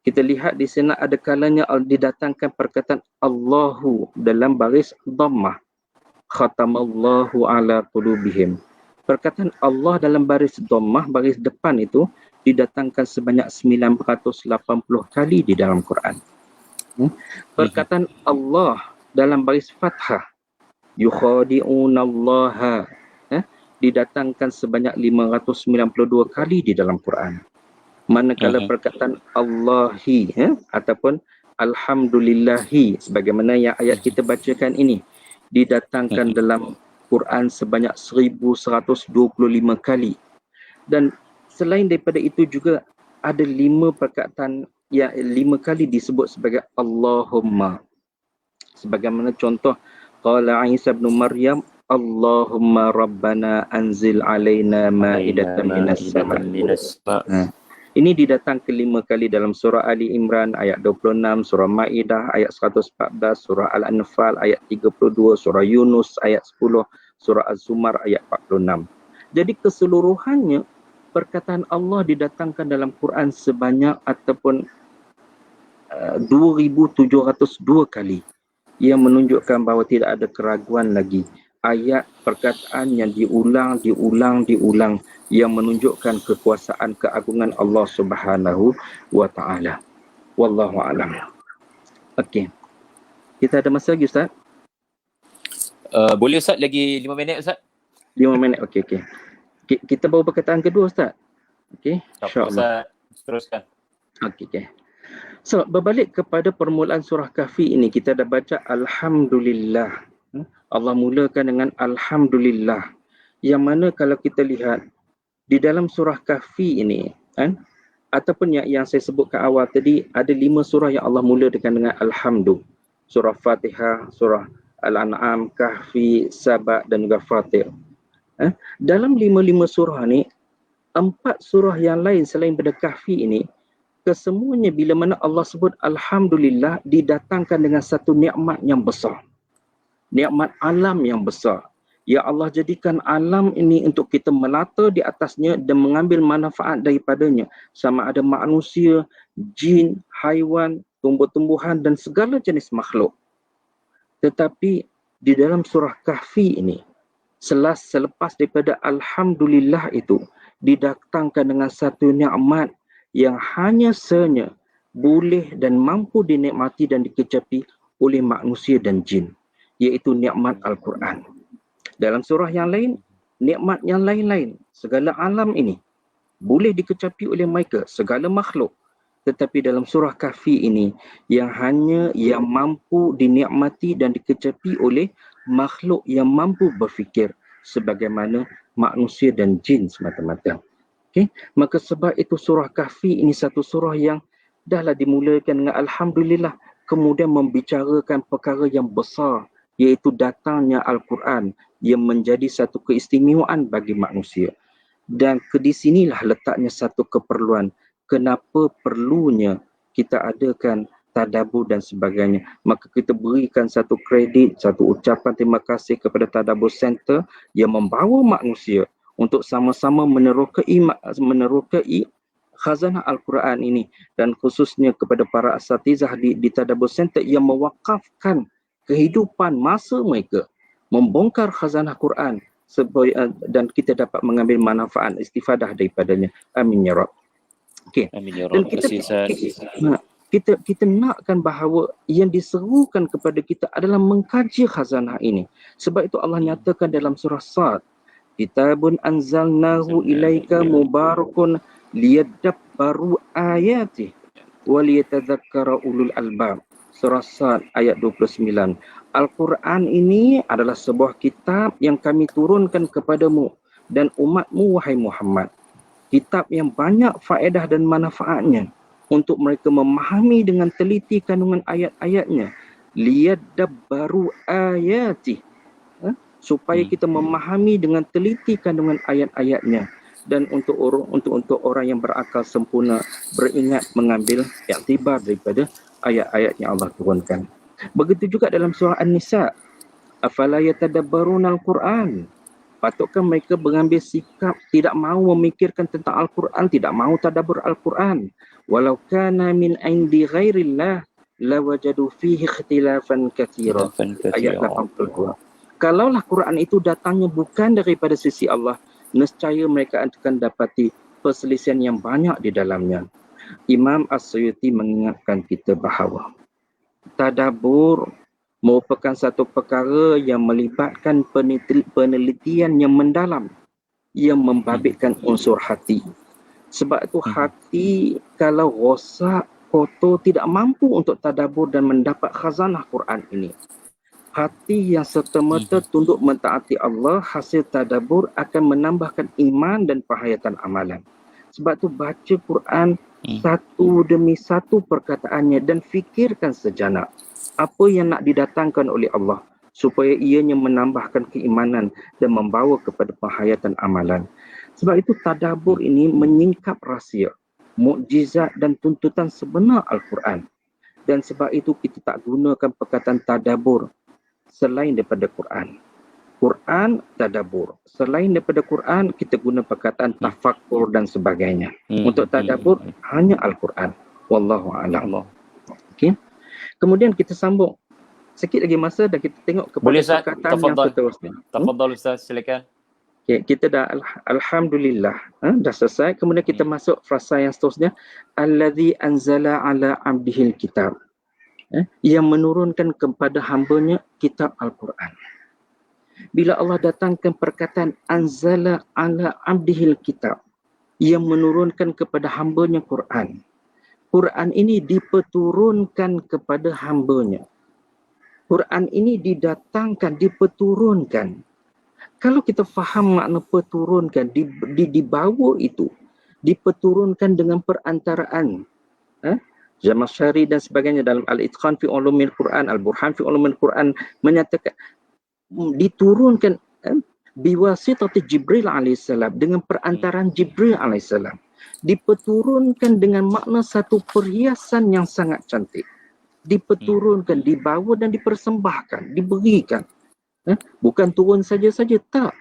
Kita lihat di sana ada kalanya didatangkan perkataan Allahu dalam baris dhammah, khatamallahu ala qulubihim. Perkataan Allah dalam baris dhammah, baris depan itu didatangkan sebanyak 980 kali di dalam Quran. Perkataan Allah dalam baris fathah, yukhadi'unallaha, didatangkan sebanyak 592 kali di dalam Quran. Manakala perkataan Allahi ataupun Alhamdulillahi, sebagaimana yang ayat kita bacakan ini, didatangkan dalam Quran sebanyak 1125 kali. Dan selain daripada itu juga ada 5 perkataan yang 5 kali disebut sebagai Allahumma. Sebagaimana contoh, qala Isa bin Maryam, Allahumma rabbana anzil alaina ma'idatan minas sama'. Ini didatangkan 5 kali dalam surah Ali Imran ayat 26, surah Maidah ayat 114, surah Al-Anfal ayat 32, surah Yunus ayat 10, surah Az-Zumar ayat 46. Jadi keseluruhannya perkataan Allah didatangkan dalam Quran sebanyak ataupun 2,702 kali, yang menunjukkan bahawa tidak ada keraguan lagi ayat perkataan yang diulang yang menunjukkan kekuasaan keagungan Allah Subhanahu wa taala. Wallahu a'lam. Okey. Kita ada masa lagi Ustaz? Boleh Ustaz lagi 5 minit Ustaz? 5 minit. Okey. Kita bawa perkataan kedua Ustaz. Okey. Tak apa Insya-Allah. Ustaz, teruskan. Okey. So, berbalik kepada permulaan surah Kahfi ini, kita dah baca Alhamdulillah. Allah mulakan dengan Alhamdulillah. Yang mana kalau kita lihat di dalam surah Kahfi ini, ataupun yang saya sebutkan awal tadi, ada 5 surah yang Allah mula dengan Alhamdu. Surah Fatihah, surah Al-An'am, Kahfi, Saba dan juga Fatir. Dalam 5 surah ni, 4 surah yang lain selain pada Kahfi ini, kesemuanya bila mana Allah sebut Alhamdulillah, didatangkan dengan satu nikmat yang besar. Nikmat alam yang besar. Ya Allah jadikan alam ini untuk kita melata di atasnya dan mengambil manfaat daripadanya. Sama ada manusia, jin, haiwan, tumbuh-tumbuhan dan segala jenis makhluk. Tetapi di dalam surah Kahfi ini, selepas daripada Alhamdulillah itu, didatangkan dengan satu nikmat yang hanya sahaja boleh dan mampu dinikmati dan dikecapi oleh manusia dan jin, iaitu nikmat Al-Quran. Dalam surah yang lain, nikmat yang lain-lain, segala alam ini boleh dikecapi oleh mereka, segala makhluk. Tetapi dalam surah Kahfi ini, yang mampu dinikmati dan dikecapi oleh makhluk yang mampu berfikir sebagaimana manusia dan jin semata-mata. Okay? Maka sebab itu surah Kahfi ini satu surah yang dahlah dimulakan dengan Alhamdulillah, kemudian membicarakan perkara yang besar, iaitu datangnya Al-Quran yang menjadi satu keistimewaan bagi manusia. Dan di sinilah letaknya satu keperluan. Kenapa perlunya kita adakan tadabbur dan sebagainya. Maka kita berikan satu kredit, satu ucapan terima kasih kepada Tadabbur Center yang membawa manusia untuk sama-sama menerokai khazanah Al-Quran ini, dan khususnya kepada para asatizah di Tadabbur Center yang mewakafkan kehidupan masa mereka membongkar khazanah Quran dan kita dapat mengambil manfaat istifadah daripadanya. Amin ya Rabb. Okey. Amin ya Dan Rabb. kita nakkan bahawa yang diserukan kepada kita adalah mengkaji khazanah ini. Sebab itu Allah nyatakan dalam surah Sad, Kitabun anzalnahu ilaika mubarakun liyadabbaru ayatih wa liyatadzakkara ulul albab. Surah Sad ayat 29. Al-Quran ini adalah sebuah kitab yang kami turunkan kepadamu dan umatmu wahai Muhammad. Kitab yang banyak faedah dan manfaatnya untuk mereka memahami dengan teliti kandungan ayat-ayatnya. Liyadabbaru ayatih. Supaya kita memahami dengan teliti kandungan ayat-ayatnya, dan untuk orang yang berakal sempurna beringat mengambil iktibar daripada ayat-ayat yang Allah turunkan. Begitu juga dalam surah An-Nisa, afala yatadabbaruna al-Quran. Patutkah mereka mengambil sikap tidak mahu memikirkan tentang Al-Quran, tidak mahu tadabbur Al-Quran. Walau kana min indi ghairillah lawajadu fihi ikhtilafan katsira. Ayat 82. Kalaulah Quran itu datangnya bukan daripada sisi Allah, nescaya mereka akan dapati perselisihan yang banyak di dalamnya. Imam As-Suyuti mengingatkan kita bahawa tadabbur merupakan satu perkara yang melibatkan penelitian yang mendalam, yang membabitkan unsur hati. Sebab itu hati kalau rosak, kotor, tidak mampu untuk tadabbur dan mendapat khazanah Quran ini. Hati yang serta-merta tunduk mentaati Allah, hasil tadabbur akan menambahkan iman dan penghayatan amalan. Sebab tu baca Quran satu demi satu perkataannya dan fikirkan sejenak apa yang nak didatangkan oleh Allah supaya ianya menambahkan keimanan dan membawa kepada penghayatan amalan. Sebab itu tadabbur ini menyingkap rahsia, mukjizat dan tuntutan sebenar Al-Quran. Dan sebab itu kita tak gunakan perkataan tadabbur selain daripada Quran. Quran, tadabbur. Selain daripada Quran, kita guna perkataan tafakkur dan sebagainya. Untuk tadabbur, hanya Al-Quran. Wallahu a'lam. Okay. Kemudian kita sambung. Sikit lagi masa dan kita tengok kepada Boleh Ustaz, perkataan yang tafadhal. seterusnya. Tafadhal Ustaz, silakan. Okay, kita dah alhamdulillah, dah selesai. Kemudian kita masuk frasa yang seterusnya, allazi anzala ala abdihil kitab, yang menurunkan kepada hambanya kitab Al-Quran. Bila Allah datangkan perkataan anzala ala abdihil kitab, yang menurunkan kepada hambanya Quran. Quran ini diperturunkan kepada hambanya. Quran ini didatangkan, diperturunkan. Kalau kita faham makna perturunkan, dibawa itu, diperturunkan dengan perantaraan Zamakhsyari dan sebagainya dalam Al-Itqan fi Ulumil Quran, Al-Burhan fi Ulumil Quran menyatakan diturunkan biwasitati Jibril alaihissalam, dengan perantaraan Jibril alaihissalam, diperturunkan dengan makna satu perhiasan yang sangat cantik, diperturunkan, dibawa dan dipersembahkan, diberikan. Bukan turun saja-saja, tak.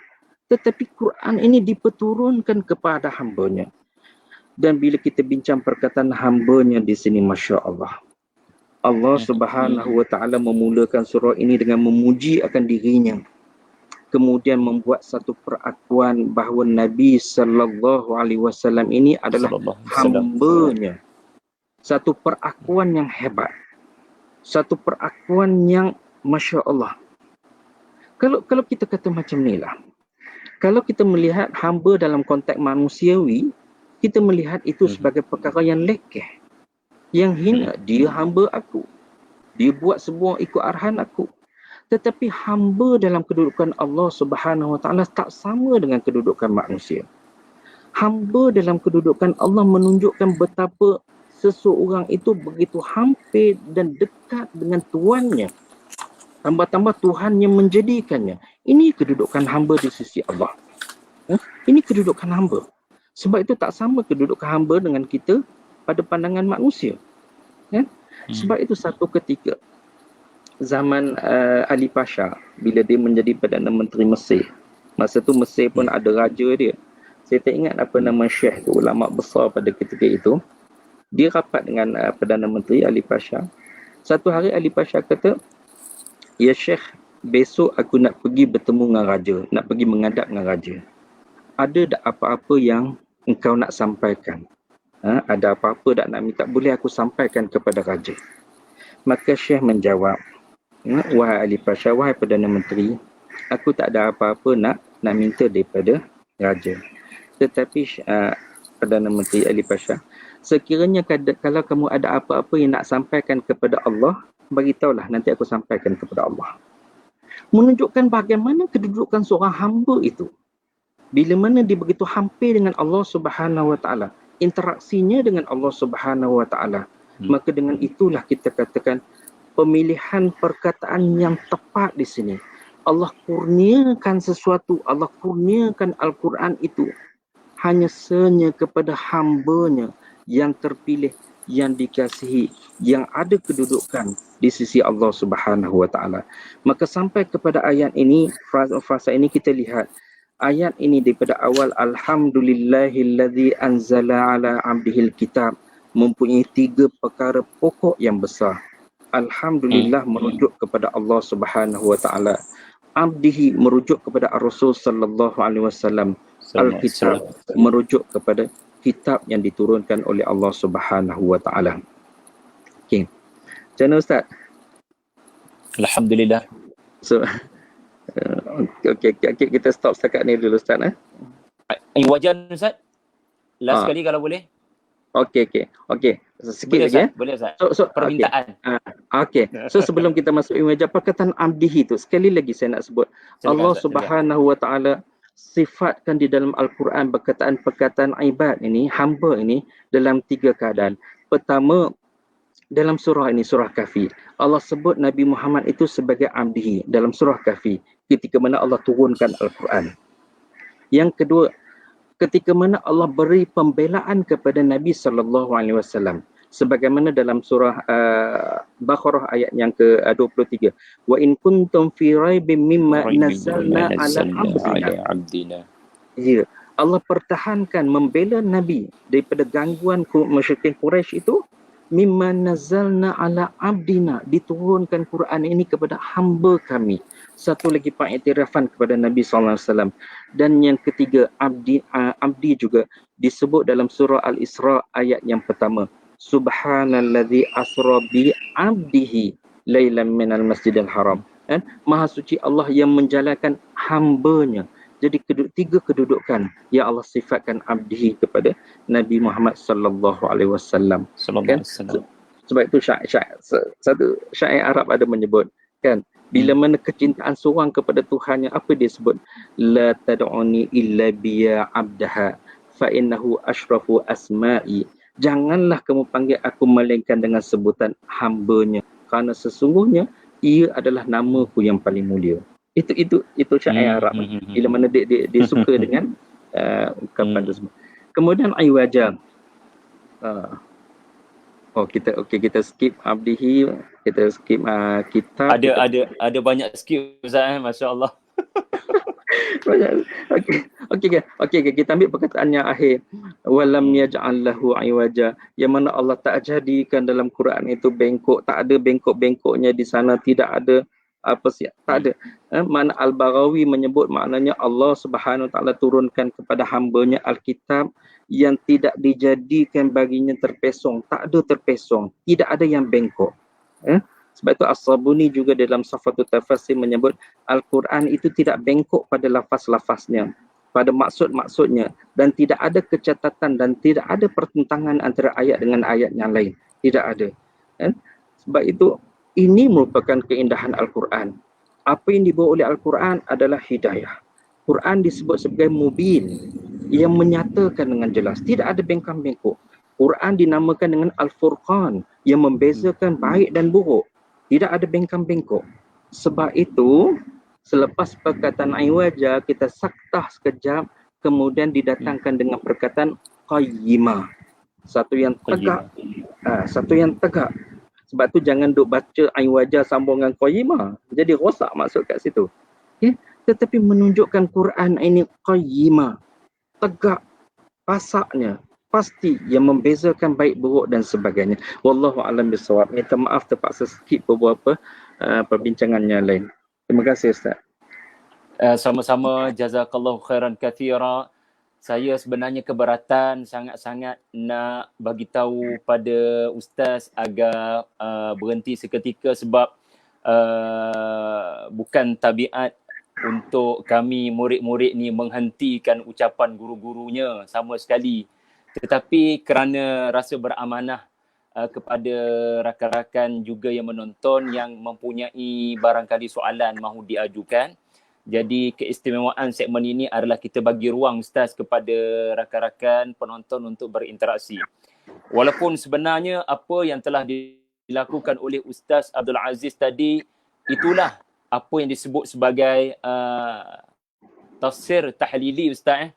Tetapi Quran ini diperturunkan kepada hambanya. Dan bila kita bincang perkataan hambanya di sini, Masya Allah, Allah Subhanahu Wa Taala memulakan surah ini dengan memuji akan dirinya. Kemudian membuat satu perakuan bahawa Nabi Sallallahu Alaihi Wasallam ini adalah hambanya. Satu perakuan yang hebat. Satu perakuan yang Masya Allah. Kalau kita kata macam ni lah, kalau kita melihat hamba dalam konteks manusiawi, kita melihat itu sebagai perkara yang lekeh, yang hina. Dia hamba aku, dia buat semua ikut arahan aku. Tetapi hamba dalam kedudukan Allah Subhanahu Wa Taala tak sama dengan kedudukan manusia. Hamba dalam kedudukan Allah menunjukkan betapa seseorang itu begitu hampir dan dekat dengan Tuannya. Tambah-tambah Tuhan yang menjadikannya. Ini kedudukan hamba di sisi Allah. Ini kedudukan hamba. Sebab itu tak sama kedudukan hamba dengan kita pada pandangan manusia. Sebab itu satu ketika zaman Ali Pasha, bila dia menjadi Perdana Menteri Mesir. Masa tu Mesir pun ada raja dia. Saya tak ingat apa nama syekh tu, ulama besar pada ketika itu. Dia rapat dengan Perdana Menteri Ali Pasha. Satu hari Ali Pasha kata, "Ya Syekh, besok aku nak pergi bertemu dengan raja, nak pergi menghadap dengan raja. Ada tak apa-apa yang engkau nak sampaikan? Ada apa-apa tak nak minta? Boleh aku sampaikan kepada raja?" Maka Syekh menjawab, "Wahai Ali Pasha, wahai Perdana Menteri, aku tak ada apa-apa nak minta daripada raja. Tetapi Perdana Menteri Ali Pasha, sekiranya kalau kamu ada apa-apa yang nak sampaikan kepada Allah, beritahulah, nanti aku sampaikan kepada Allah." Menunjukkan bagaimana kedudukan seorang hamba itu. Bila mana dia begitu hampir dengan Allah Subhanahu Wa Taala, interaksinya dengan Allah Subhanahu Wa Taala, maka dengan itulah kita katakan pemilihan perkataan yang tepat di sini. Allah kurniakan sesuatu, Allah kurniakan Al-Quran itu hanya senya kepada hambanya yang terpilih, yang dikasihi, yang ada kedudukan di sisi Allah Subhanahu Wa Taala. Maka sampai kepada ayat ini, frasa ini kita lihat ayat ini daripada awal, alhamdulillahillazi anzala ala abdihil kitab, mempunyai tiga perkara pokok yang besar. Alhamdulillah merujuk kepada Allah Subhanahu Wa Taala. Abdihi merujuk kepada Rasul sallallahu alaihi wasallam. Al-Kitab merujuk kepada kitab yang diturunkan oleh Allah Subhanahu Wa Taala. Okey. Macam mana Ustaz? Alhamdulillah. So okey, kita stop setakat ni dulu Ustaz. Wajan Ustaz. Last kali kalau boleh. Okey. Sikit boleh, lagi Ustaz, boleh Ustaz. So permintaan. Okey. So sebelum kita masuk imaja, perkataan abdihi tu sekali lagi saya nak sebut. Allah Subhanahu Wa Taala sifatkan di dalam Al-Quran perkataan ibad ini, hamba ini, dalam tiga keadaan. Pertama, dalam surah ini, surah Kahfi, Allah sebut Nabi Muhammad itu sebagai abdihi dalam surah Kahfi ketika mana Allah turunkan Al-Quran. Yang kedua, ketika mana Allah beri pembelaan kepada Nabi SAW, sebagaimana dalam surah Baqarah ayat yang ke-23, wa in kuntum fi raibin mimma nazzalna ala abdina. Ya, Allah pertahankan membela Nabi daripada gangguan musyrikin Quraisy itu, mimma nazzalna ala abdina, diturunkan Quran ini kepada hamba kami. Satu lagi pengiktirafan kepada Nabi SAW. Dan yang ketiga, abdi juga disebut dalam surah Al-Isra ayat yang pertama. Subhanalladzi asra bi abdihi lailan minal masjidil haram. Maha suci Allah yang menjalankan hambanya. Jadi tiga kedudukan yang Allah sifatkan abdihi kepada Nabi Muhammad sallallahu alaihi wasallam. Kan? Sebab itu satu syair Arab ada menyebut, kan, bila mana kecintaan seorang kepada Tuhannya, apa dia sebut? La tad'uni illa biya abdaha fa innahu ashrafu asma'i. Janganlah kamu panggil aku melainkan dengan sebutan hambanya, kerana sesungguhnya ia adalah namaku yang paling mulia. Itu syair Arab. Bila mana dia suka dengan ungkapan tersebut. Kemudian iwaja. Kita skip abdihi, kita skip kitab. Ada banyak skip Ustaz, masya-Allah. Okey, kita ambil perkataan yang akhir. Walam yaj'al lahu iwaja, yang mana Allah tak jadikan dalam Quran itu bengkok, tak ada bengkok-bengkoknya di sana, tidak ada tak ada. Mana Al-Baghawi menyebut maknanya Allah Subhanahu Wa Taala turunkan kepada hambanya Alkitab yang tidak dijadikan baginya terpesong, tak ada terpesong, tidak ada yang bengkok. Sebab itu As-Sabuni juga dalam Safatul Tafasir menyebut Al-Quran itu tidak bengkok pada lafaz-lafaznya, pada maksud-maksudnya, dan tidak ada kecatatan dan tidak ada pertentangan antara ayat dengan ayat yang lain. Tidak ada. Sebab itu ini merupakan keindahan Al-Quran. Apa yang dibawa oleh Al-Quran adalah hidayah. Quran disebut sebagai mubin, yang menyatakan dengan jelas, tidak ada bengkang-bengkok. Quran dinamakan dengan Al-Furqan, yang membezakan baik dan buruk. Tidak ada bengkang-bengkok. Sebab itu, selepas perkataan iwaja, kita saktah sekejap, kemudian didatangkan dengan perkataan qayyimah. Satu yang tegak. Satu yang tegak. Sebab tu jangan duk baca iwaja sambung dengan qayyimah. Jadi rosak maksud kat situ. Okay? Tetapi menunjukkan Quran ini qayyimah. Tegak. Pasaknya. Pasti yang membezakan baik buruk dan sebagainya. Wallahu a'lam bissawab. Minta maaf terpaksa skip beberapa perbincangan yang lain. Terima kasih Ustaz. Sama-sama, jazakallahu khairan kathira. Saya sebenarnya keberatan sangat-sangat nak bagi tahu pada Ustaz agar berhenti seketika sebab bukan tabiat untuk kami murid-murid ni menghentikan ucapan guru-gurunya sama sekali. Tetapi kerana rasa beramanah kepada rakan-rakan juga yang menonton yang mempunyai barangkali soalan mahu diajukan. Jadi keistimewaan segmen ini adalah kita bagi ruang Ustaz kepada rakan-rakan penonton untuk berinteraksi. Walaupun sebenarnya apa yang telah dilakukan oleh Ustaz Abdul Aziz tadi, itulah apa yang disebut sebagai tafsir tahlili Ustaz.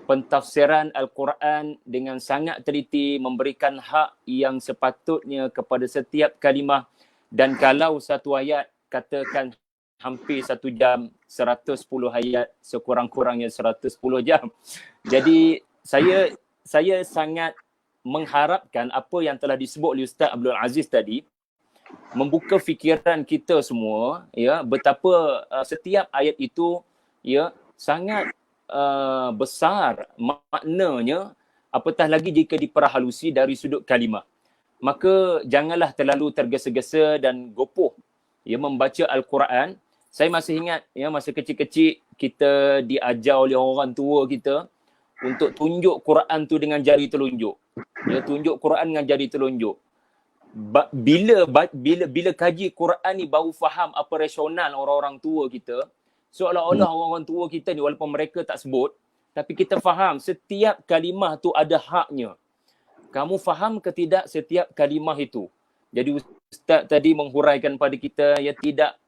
Pentafsiran Al-Quran dengan sangat teliti, memberikan hak yang sepatutnya kepada setiap kalimah. Dan kalau satu ayat katakan hampir 1 jam, 110 ayat, sekurang-kurangnya 110 jam. Jadi saya sangat mengharapkan apa yang telah disebut oleh Ustaz Abdul Aziz tadi membuka fikiran kita semua, ya, betapa setiap ayat itu ya sangat besar maknanya, apatah lagi jika diperahalusi dari sudut kalimah. Maka janganlah terlalu tergesa-gesa dan gopoh ya membaca Al-Quran. Saya masih ingat ya masa kecil-kecil kita diajar oleh orang tua kita untuk tunjuk Quran tu dengan jari telunjuk. Ya, tunjuk Quran dengan jari telunjuk. Bila kaji Quran ni baru faham apa rasional orang-orang tua kita. Seolah-olah orang-orang tua kita ni walaupun mereka tak sebut, tapi kita faham setiap kalimah tu ada haknya. Kamu faham ke tidak setiap kalimah itu? Jadi Ustaz tadi menghuraikan pada kita ya tidak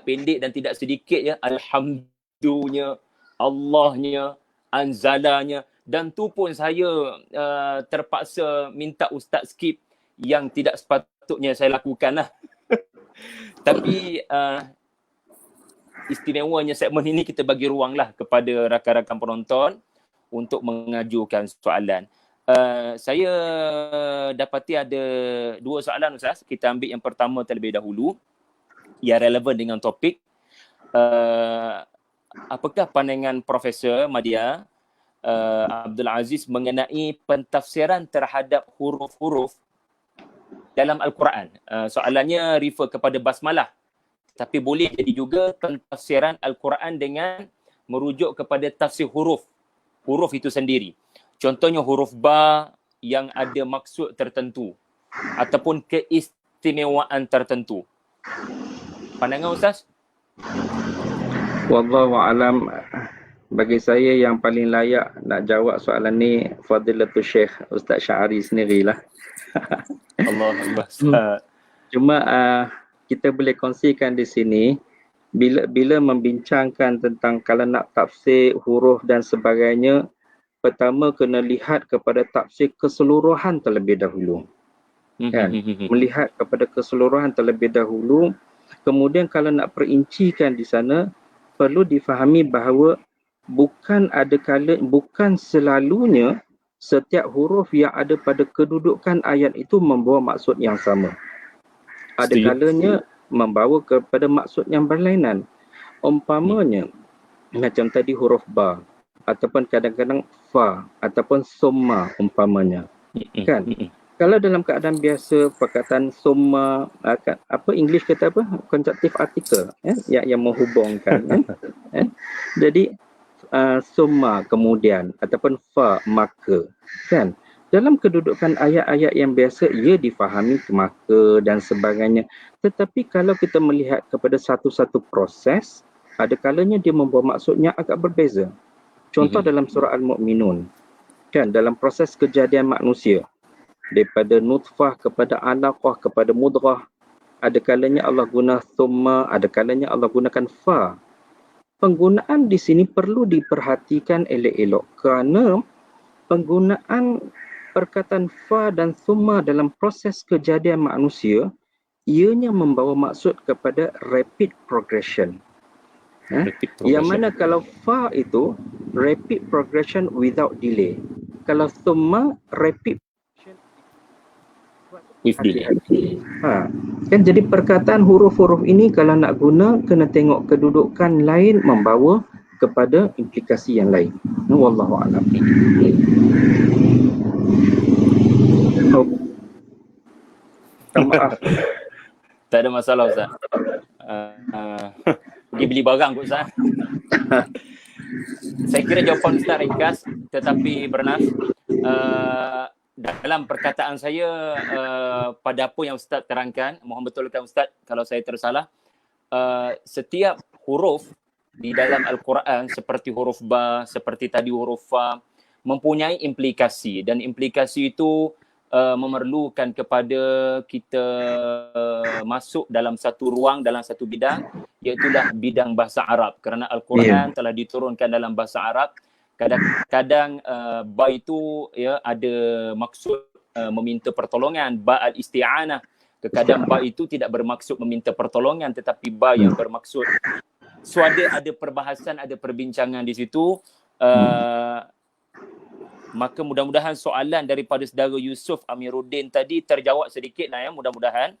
pendek dan tidak sedikit ya, alhamdulillah, Allahnya, anzalanya, dan tu pun saya terpaksa minta Ustaz skip yang tidak sepatutnya saya lakukan lah. Tapi istimewanya segmen ini kita bagi ruang lah kepada rakan-rakan penonton untuk mengajukan soalan. Saya dapati ada dua soalan Ustaz. Kita ambil yang pertama terlebih dahulu yang relevan dengan topik. Apakah pandangan Profesor Madya Abdul Aziz mengenai pentafsiran terhadap huruf-huruf dalam Al-Quran? Soalannya refer kepada basmalah. Tapi boleh jadi juga pentafsiran Al-Quran dengan merujuk kepada tafsir huruf. Huruf itu sendiri. Contohnya huruf ba yang ada maksud tertentu ataupun keistimewaan tertentu. Pandangan Ustaz? Wallahu alam, bagi saya yang paling layak nak jawab soalan ni Fadilatul Syekh Ustaz Syahari sendirilah. Allah Akbar. Cuma kita boleh kongsikan di sini bila membincangkan tentang kalau nak tafsir huruf dan sebagainya, pertama kena lihat kepada tafsir keseluruhan terlebih dahulu. Kan? Melihat kepada keseluruhan terlebih dahulu. Kemudian kalau nak perincikan di sana, perlu difahami bahawa bukan selalunya setiap huruf yang ada pada kedudukan ayat itu membawa maksud yang sama. Ada kalanya membawa kepada maksud yang berlainan. Umpamanya, macam tadi huruf ba, ataupun kadang-kadang fa, ataupun summa umpamanya. Kan? Kalau dalam keadaan biasa, perkataan summa, apa English kata apa? Conjunctive article, yang menghubungkan. Jadi, summa kemudian, ataupun fa maka. Kan? Dalam kedudukan ayat-ayat yang biasa, ia difahami maka dan sebagainya. Tetapi kalau kita melihat kepada satu-satu proses, ada kalanya dia membawa maksud yang agak berbeza. Contoh dalam surah Al-Mu'minun, kan, dalam proses kejadian manusia, daripada nutfah kepada alaqah kepada mudghah, ada kalanya Allah guna thumma, ada kalanya Allah gunakan fa. Penggunaan di sini perlu diperhatikan elok-elok kerana penggunaan perkataan fa dan thumma dalam proses kejadian manusia, ianya membawa maksud kepada rapid progression. Yang mana kalau fa itu rapid progression without delay. Kalau thumma rapid progression with delay. Kan jadi perkataan huruf-huruf ini kalau nak guna kena tengok kedudukan lain membawa kepada implikasi yang lain. Wallahu a'lam. Maaf. Tak ada masalah Ustaz. Pergi beli barang kot Ustaz. Saya kira jawapan Ustaz ringkas tetapi bernas. Dalam perkataan saya pada apa yang Ustaz terangkan, mohon betulkan Ustaz kalau saya tersalah. Setiap huruf di dalam Al-Quran seperti huruf ba, seperti tadi huruf fa, mempunyai implikasi dan implikasi itu memerlukan kepada kita masuk dalam satu ruang, dalam satu bidang, iaitulah bidang bahasa Arab. Kerana Al-Quran telah diturunkan dalam bahasa Arab. Kadang-kadang ba itu ada maksud meminta pertolongan, ba al-isti'anah. Kadang ba itu tidak bermaksud meminta pertolongan tetapi ba yang bermaksud. So ada perbahasan, ada perbincangan di situ. Maka mudah-mudahan soalan daripada saudara Yusuf Amiruddin tadi terjawab sedikit lah mudah-mudahan.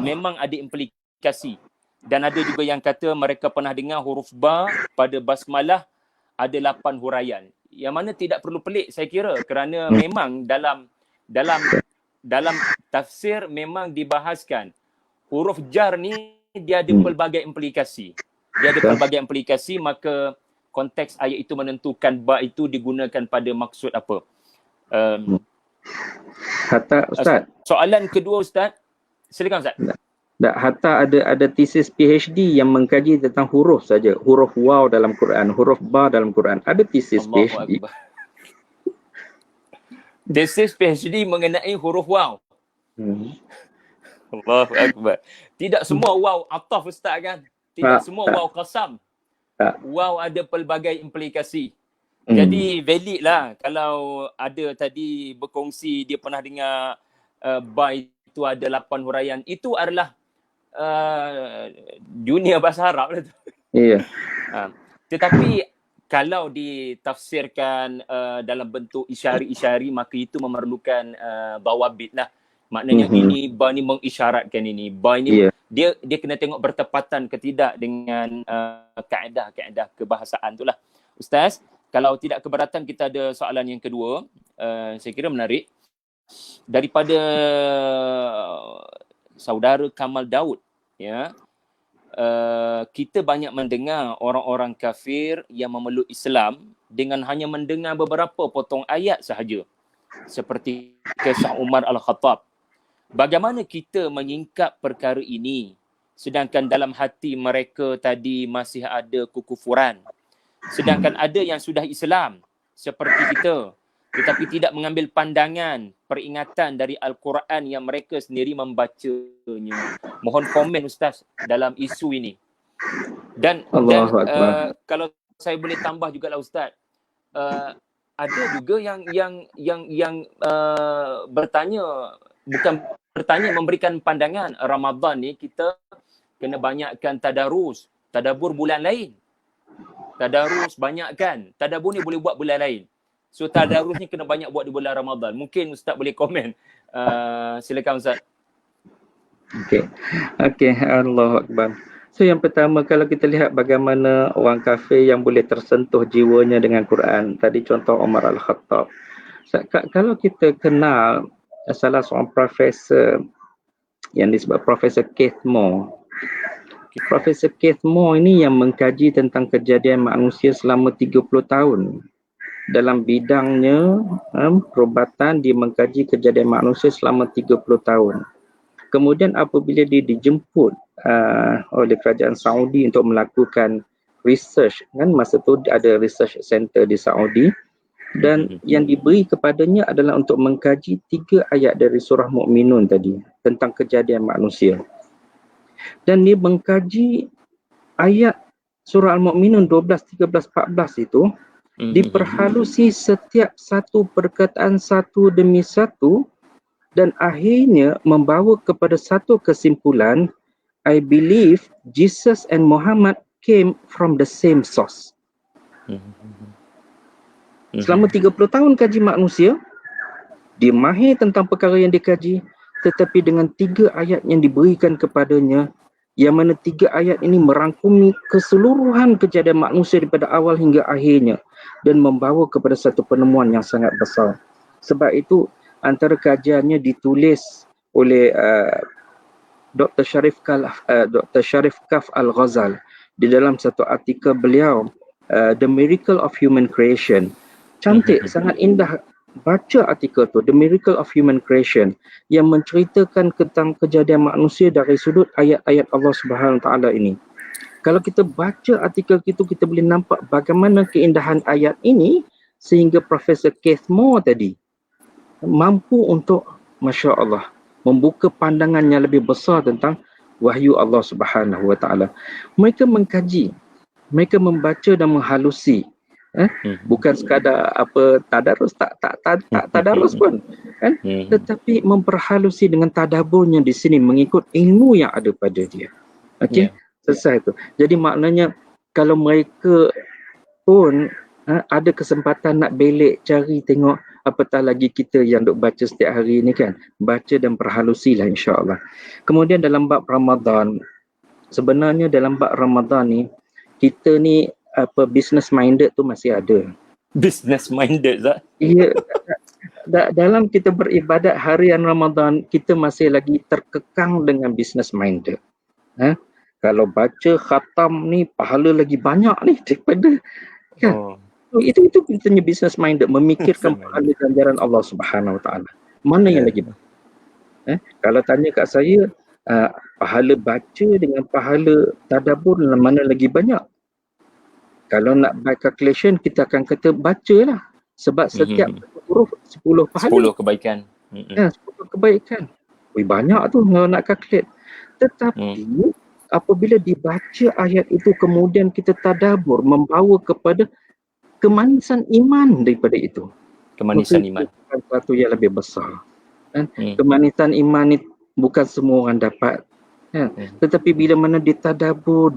Memang ada implikasi. Dan ada juga yang kata mereka pernah dengar huruf ba pada basmalah ada 8 huraian. Yang mana tidak perlu pelik saya kira kerana memang dalam tafsir memang dibahaskan huruf jar ni dia ada pelbagai implikasi. Maka konteks ayat itu menentukan ba itu digunakan pada maksud apa. Hatta Ustaz. Soalan kedua Ustaz. Silakan Ustaz. Hatta ada tesis PhD yang mengkaji tentang huruf saja. Huruf waw dalam Quran, huruf ba dalam Quran. Ada tesis PhD. Tesis PhD mengenai huruf waw. Allahu Akbar. Tidak semua waw ataf Ustaz kan? Tidak semua waw qasam. Wow, ada pelbagai implikasi. Jadi valid lah kalau ada tadi berkongsi dia pernah dengar ba itu ada 8 huraian. Itu adalah dunia bahasa Arab lah tu. Iya. Tetapi kalau ditafsirkan dalam bentuk isyari-isyari, maka itu memerlukan dawabit lah. Maknanya ini ba ni mengisyaratkan ini, ba ini dia kena tengok bertepatan ke tidak dengan kaedah-kaedah kebahasaan tu lah. Ustaz, kalau tidak keberatan, kita ada soalan yang kedua. Saya kira menarik. Daripada saudara Kamal Daud, ya. Kita banyak mendengar orang-orang kafir yang memeluk Islam dengan hanya mendengar beberapa potong ayat sahaja, seperti kisah Umar Al-Khattab. Bagaimana kita menyingkap perkara ini sedangkan dalam hati mereka tadi masih ada kekufuran, sedangkan ada yang sudah Islam seperti kita tetapi tidak mengambil pandangan peringatan dari Al-Quran yang mereka sendiri membacanya. Mohon komen Ustaz dalam isu ini. Dan kalau saya boleh tambah jugalah Ustaz, ada juga yang bertanya, bukan bertanya, memberikan pandangan Ramadan ni kita kena banyakkan tadarus, tadabbur bulan lain. Tadarus banyakkan. Tadabbur ni boleh buat bulan lain. So tadarus ni kena banyak buat di bulan Ramadan. Mungkin Ustaz boleh komen. Silakan Ustaz. Okey, Allahu Akbar. So yang pertama, kalau kita lihat bagaimana orang kafir yang boleh tersentuh jiwanya dengan Quran. Tadi contoh Umar Al-Khattab. Kalau kita kenal salah seorang profesor yang disebut Profesor Keith Moore. Profesor Keith Moore ini yang mengkaji tentang kejadian manusia selama 30 tahun. Dalam bidangnya perubatan, dia mengkaji kejadian manusia selama 30 tahun. Kemudian apabila dia dijemput oleh kerajaan Saudi untuk melakukan research, kan masa tu ada research center di Saudi, dan yang diberi kepadanya adalah untuk mengkaji 3 ayat dari surah Mukminun tadi tentang kejadian manusia. Dan dia mengkaji ayat surah Al-Mukminun 12, 13, 14 itu, diperhalusi setiap satu perkataan satu demi satu, dan akhirnya membawa kepada satu kesimpulan, I believe Jesus and Muhammad came from the same source. Selama 30 tahun kaji manusia, dia mahir tentang perkara yang dikaji, tetapi dengan 3 ayat yang diberikan kepadanya, yang mana 3 ayat ini merangkumi keseluruhan kejadian manusia daripada awal hingga akhirnya dan membawa kepada satu penemuan yang sangat besar. Sebab itu antara kajiannya ditulis oleh Dr. Sharif Kaf Al-Ghazal di dalam satu artikel beliau, The Miracle of Human Creation. Cantik, sangat indah baca artikel tu, The Miracle of Human Creation, yang menceritakan tentang kejadian manusia dari sudut ayat-ayat Allah Subhanahu Wa Taala ini. Kalau kita baca artikel itu, kita boleh nampak bagaimana keindahan ayat ini sehingga Profesor Keith Moore tadi mampu untuk, Masya Allah, membuka pandangan yang lebih besar tentang wahyu Allah Subhanahu Wa Taala. Mereka mengkaji, mereka membaca dan menghalusi. Bukan sekadar tadarus, tak tadarus pun, kan? Tetapi memperhalusi dengan tadaburnya di sini mengikut ilmu yang ada pada dia. Okey, selesai tu. Jadi maknanya kalau mereka pun ada kesempatan nak belik cari tengok, apatah lagi kita yang duk baca setiap hari ni kan, baca dan perhalusilah insya-Allah. Kemudian dalam bab Ramadan, sebenarnya dalam bab Ramadan ni kita ni business minded tu masih ada. Business minded Zat? Ya, dalam kita beribadat harian Ramadan, kita masih lagi terkekang dengan business minded. Kalau baca khatam ni pahala lagi banyak ni daripada kan. Itu kita punya business minded, memikirkan pahala ganjaran Allah Subhanahu Wa Taala. Mana yang lagi banyak? Kalau tanya kat saya, pahala baca dengan pahala tadabbur mana lagi banyak? Kalau nak buy calculation, kita akan kata bacalah. Sebab setiap huruf 10 pahala. 10 kebaikan. 10 kebaikan. Banyak tu kalau nak calculate. Tetapi apabila dibaca ayat itu kemudian kita tadabbur, membawa kepada kemanisan iman daripada itu. Kemanisan iman. Satu yang lebih besar. Kemanisan iman ni bukan semua orang dapat. Tetapi bila mana ditadabbur,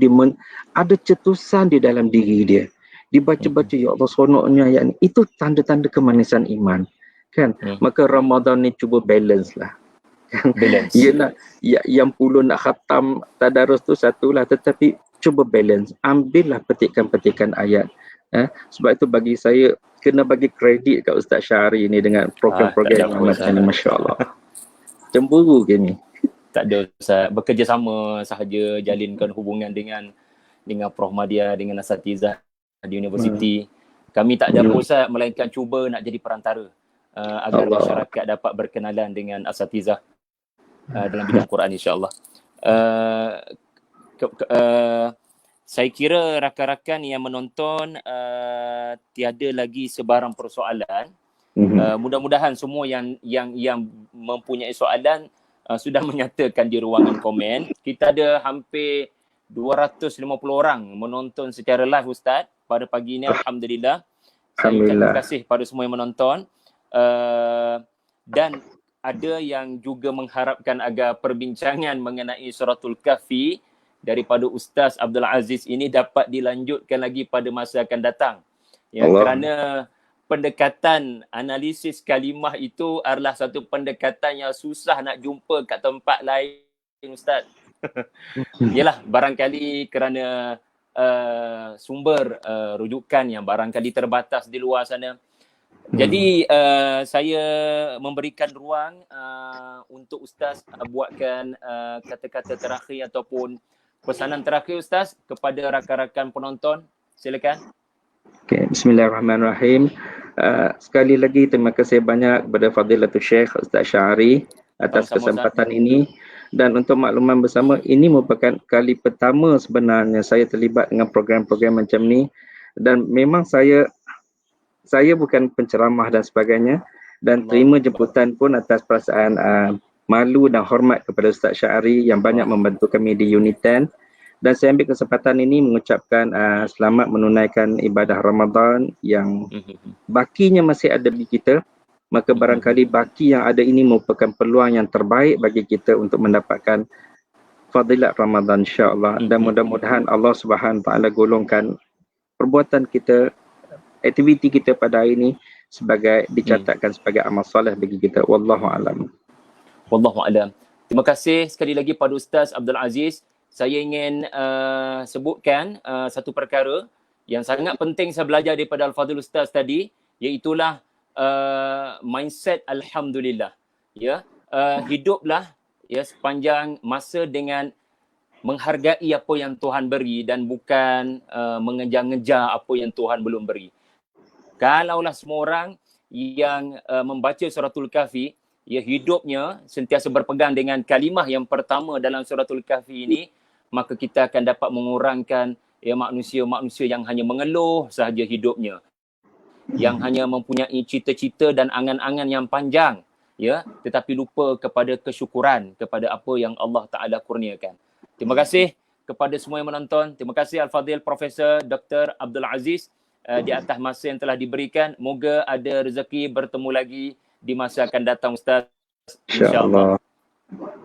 ada cetusan di dalam diri dia. dibaca-baca, ya Allah seronoknya ayat ni. Itu tanda-tanda kemanisan iman. Kan? Maka Ramadan ni cuba balance lah. Balance. Yelah, yang puluh nak khatam tadarus tu satulah, tetapi cuba balance. Ambillah petikan-petikan ayat. Sebab itu bagi saya, kena bagi kredit kat Ustaz Syahri ni dengan program-program yang macam ni, Masya Allah. Cemburu ke ni? Tak ada Ustaz. Bekerjasama sahaja, jalinkan hubungan dengan Prof Madia, dengan asatizah di universiti. Kami tak ada apa Ustaz, melainkan cuba nak jadi perantara agar masyarakat dapat berkenalan dengan asatizah dalam bidang Quran, insya-Allah. Saya kira rakan-rakan yang menonton tiada lagi sebarang persoalan. Mudah-mudahan semua yang mempunyai soalan sudah menyatakan di ruangan komen. Kita ada hampir 250 orang menonton secara live Ustaz pada pagi ini, alhamdulillah. Terima kasih pada semua yang menonton. Dan ada yang juga mengharapkan agar perbincangan mengenai Suratul Kahfi daripada Ustaz Abdul Aziz ini dapat dilanjutkan lagi pada masa akan datang. Ya, kerana pendekatan analisis kalimah itu adalah satu pendekatan yang susah nak jumpa kat tempat lain, Ustaz. Yalah, barangkali kerana sumber rujukan yang barangkali terbatas di luar sana. Jadi saya memberikan ruang untuk Ustaz buatkan kata-kata terakhir ataupun pesanan terakhir Ustaz kepada rakan-rakan penonton. Silakan. Okay, bismillahirrahmanirrahim. Sekali lagi terima kasih banyak kepada Fadilatul Syekh Ustaz Syahri atas kesempatan ini. Dan untuk makluman bersama, ini merupakan kali pertama sebenarnya saya terlibat dengan program-program macam ni. Dan memang saya bukan penceramah dan sebagainya, dan terima jemputan pun atas perasaan malu dan hormat kepada Ustaz Syahri yang banyak membantu kami di Unit 10. Dan saya ambil kesempatan ini mengucapkan selamat menunaikan ibadah Ramadan yang bakinya masih ada di kita. Maka barangkali baki yang ada ini merupakan peluang yang terbaik bagi kita untuk mendapatkan fadilat Ramadan, insya-Allah. Dan mudah-mudahan Allah Subhanahu Taala golongkan perbuatan kita, aktiviti kita pada hari ini sebagai dicatatkan sebagai amal soleh bagi kita. Wallahu alam. Wallahu alam. Terima kasih sekali lagi pada Ustaz Abdul Aziz. Saya ingin sebutkan satu perkara yang sangat penting saya belajar daripada Al-Fadhil Ustaz tadi, iaitulah mindset alhamdulillah. Ya, hiduplah ya sepanjang masa dengan menghargai apa yang Tuhan beri dan bukan mengejar-ngejar apa yang Tuhan belum beri. Kalaulah semua orang yang membaca Suratul Kahfi, ya hidupnya sentiasa berpegang dengan kalimah yang pertama dalam Suratul Kahfi ini, maka kita akan dapat mengurangkan ya manusia-manusia yang hanya mengeluh sahaja hidupnya, yang hanya mempunyai cita-cita dan angan-angan yang panjang, ya, tetapi lupa kepada kesyukuran kepada apa yang Allah Taala kurniakan. Terima kasih kepada semua yang menonton. Terima kasih Al-Fadhil Profesor Dr. Abdul Aziz di atas masa yang telah diberikan. Moga ada rezeki bertemu lagi di masa akan datang Ustaz, insya-Allah.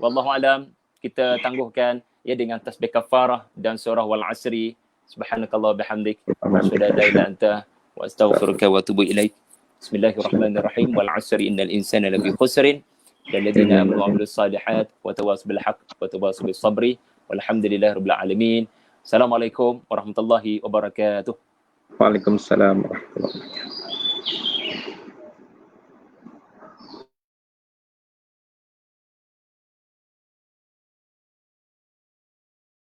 Wallahu alam. Kita tangguhkan ya dengan tasbih kafarah dan surah wal asri. Subhanakallah bihamdik. Wa la ilaha illa anta wa astaghfiruka wa atubu ilaik. Bismillahirrahmanirrahim. Wal asri innal insana lafi khusrin. Alladzina amanu wa amilus salihat wa tawassaw bil haqq wa tawassaw bis sabri. Walhamdulillahirabbil alamin. Assalamualaikum warahmatullahi wabarakatuh. Waalaikumsalam warahmatullahi wabarakatuh.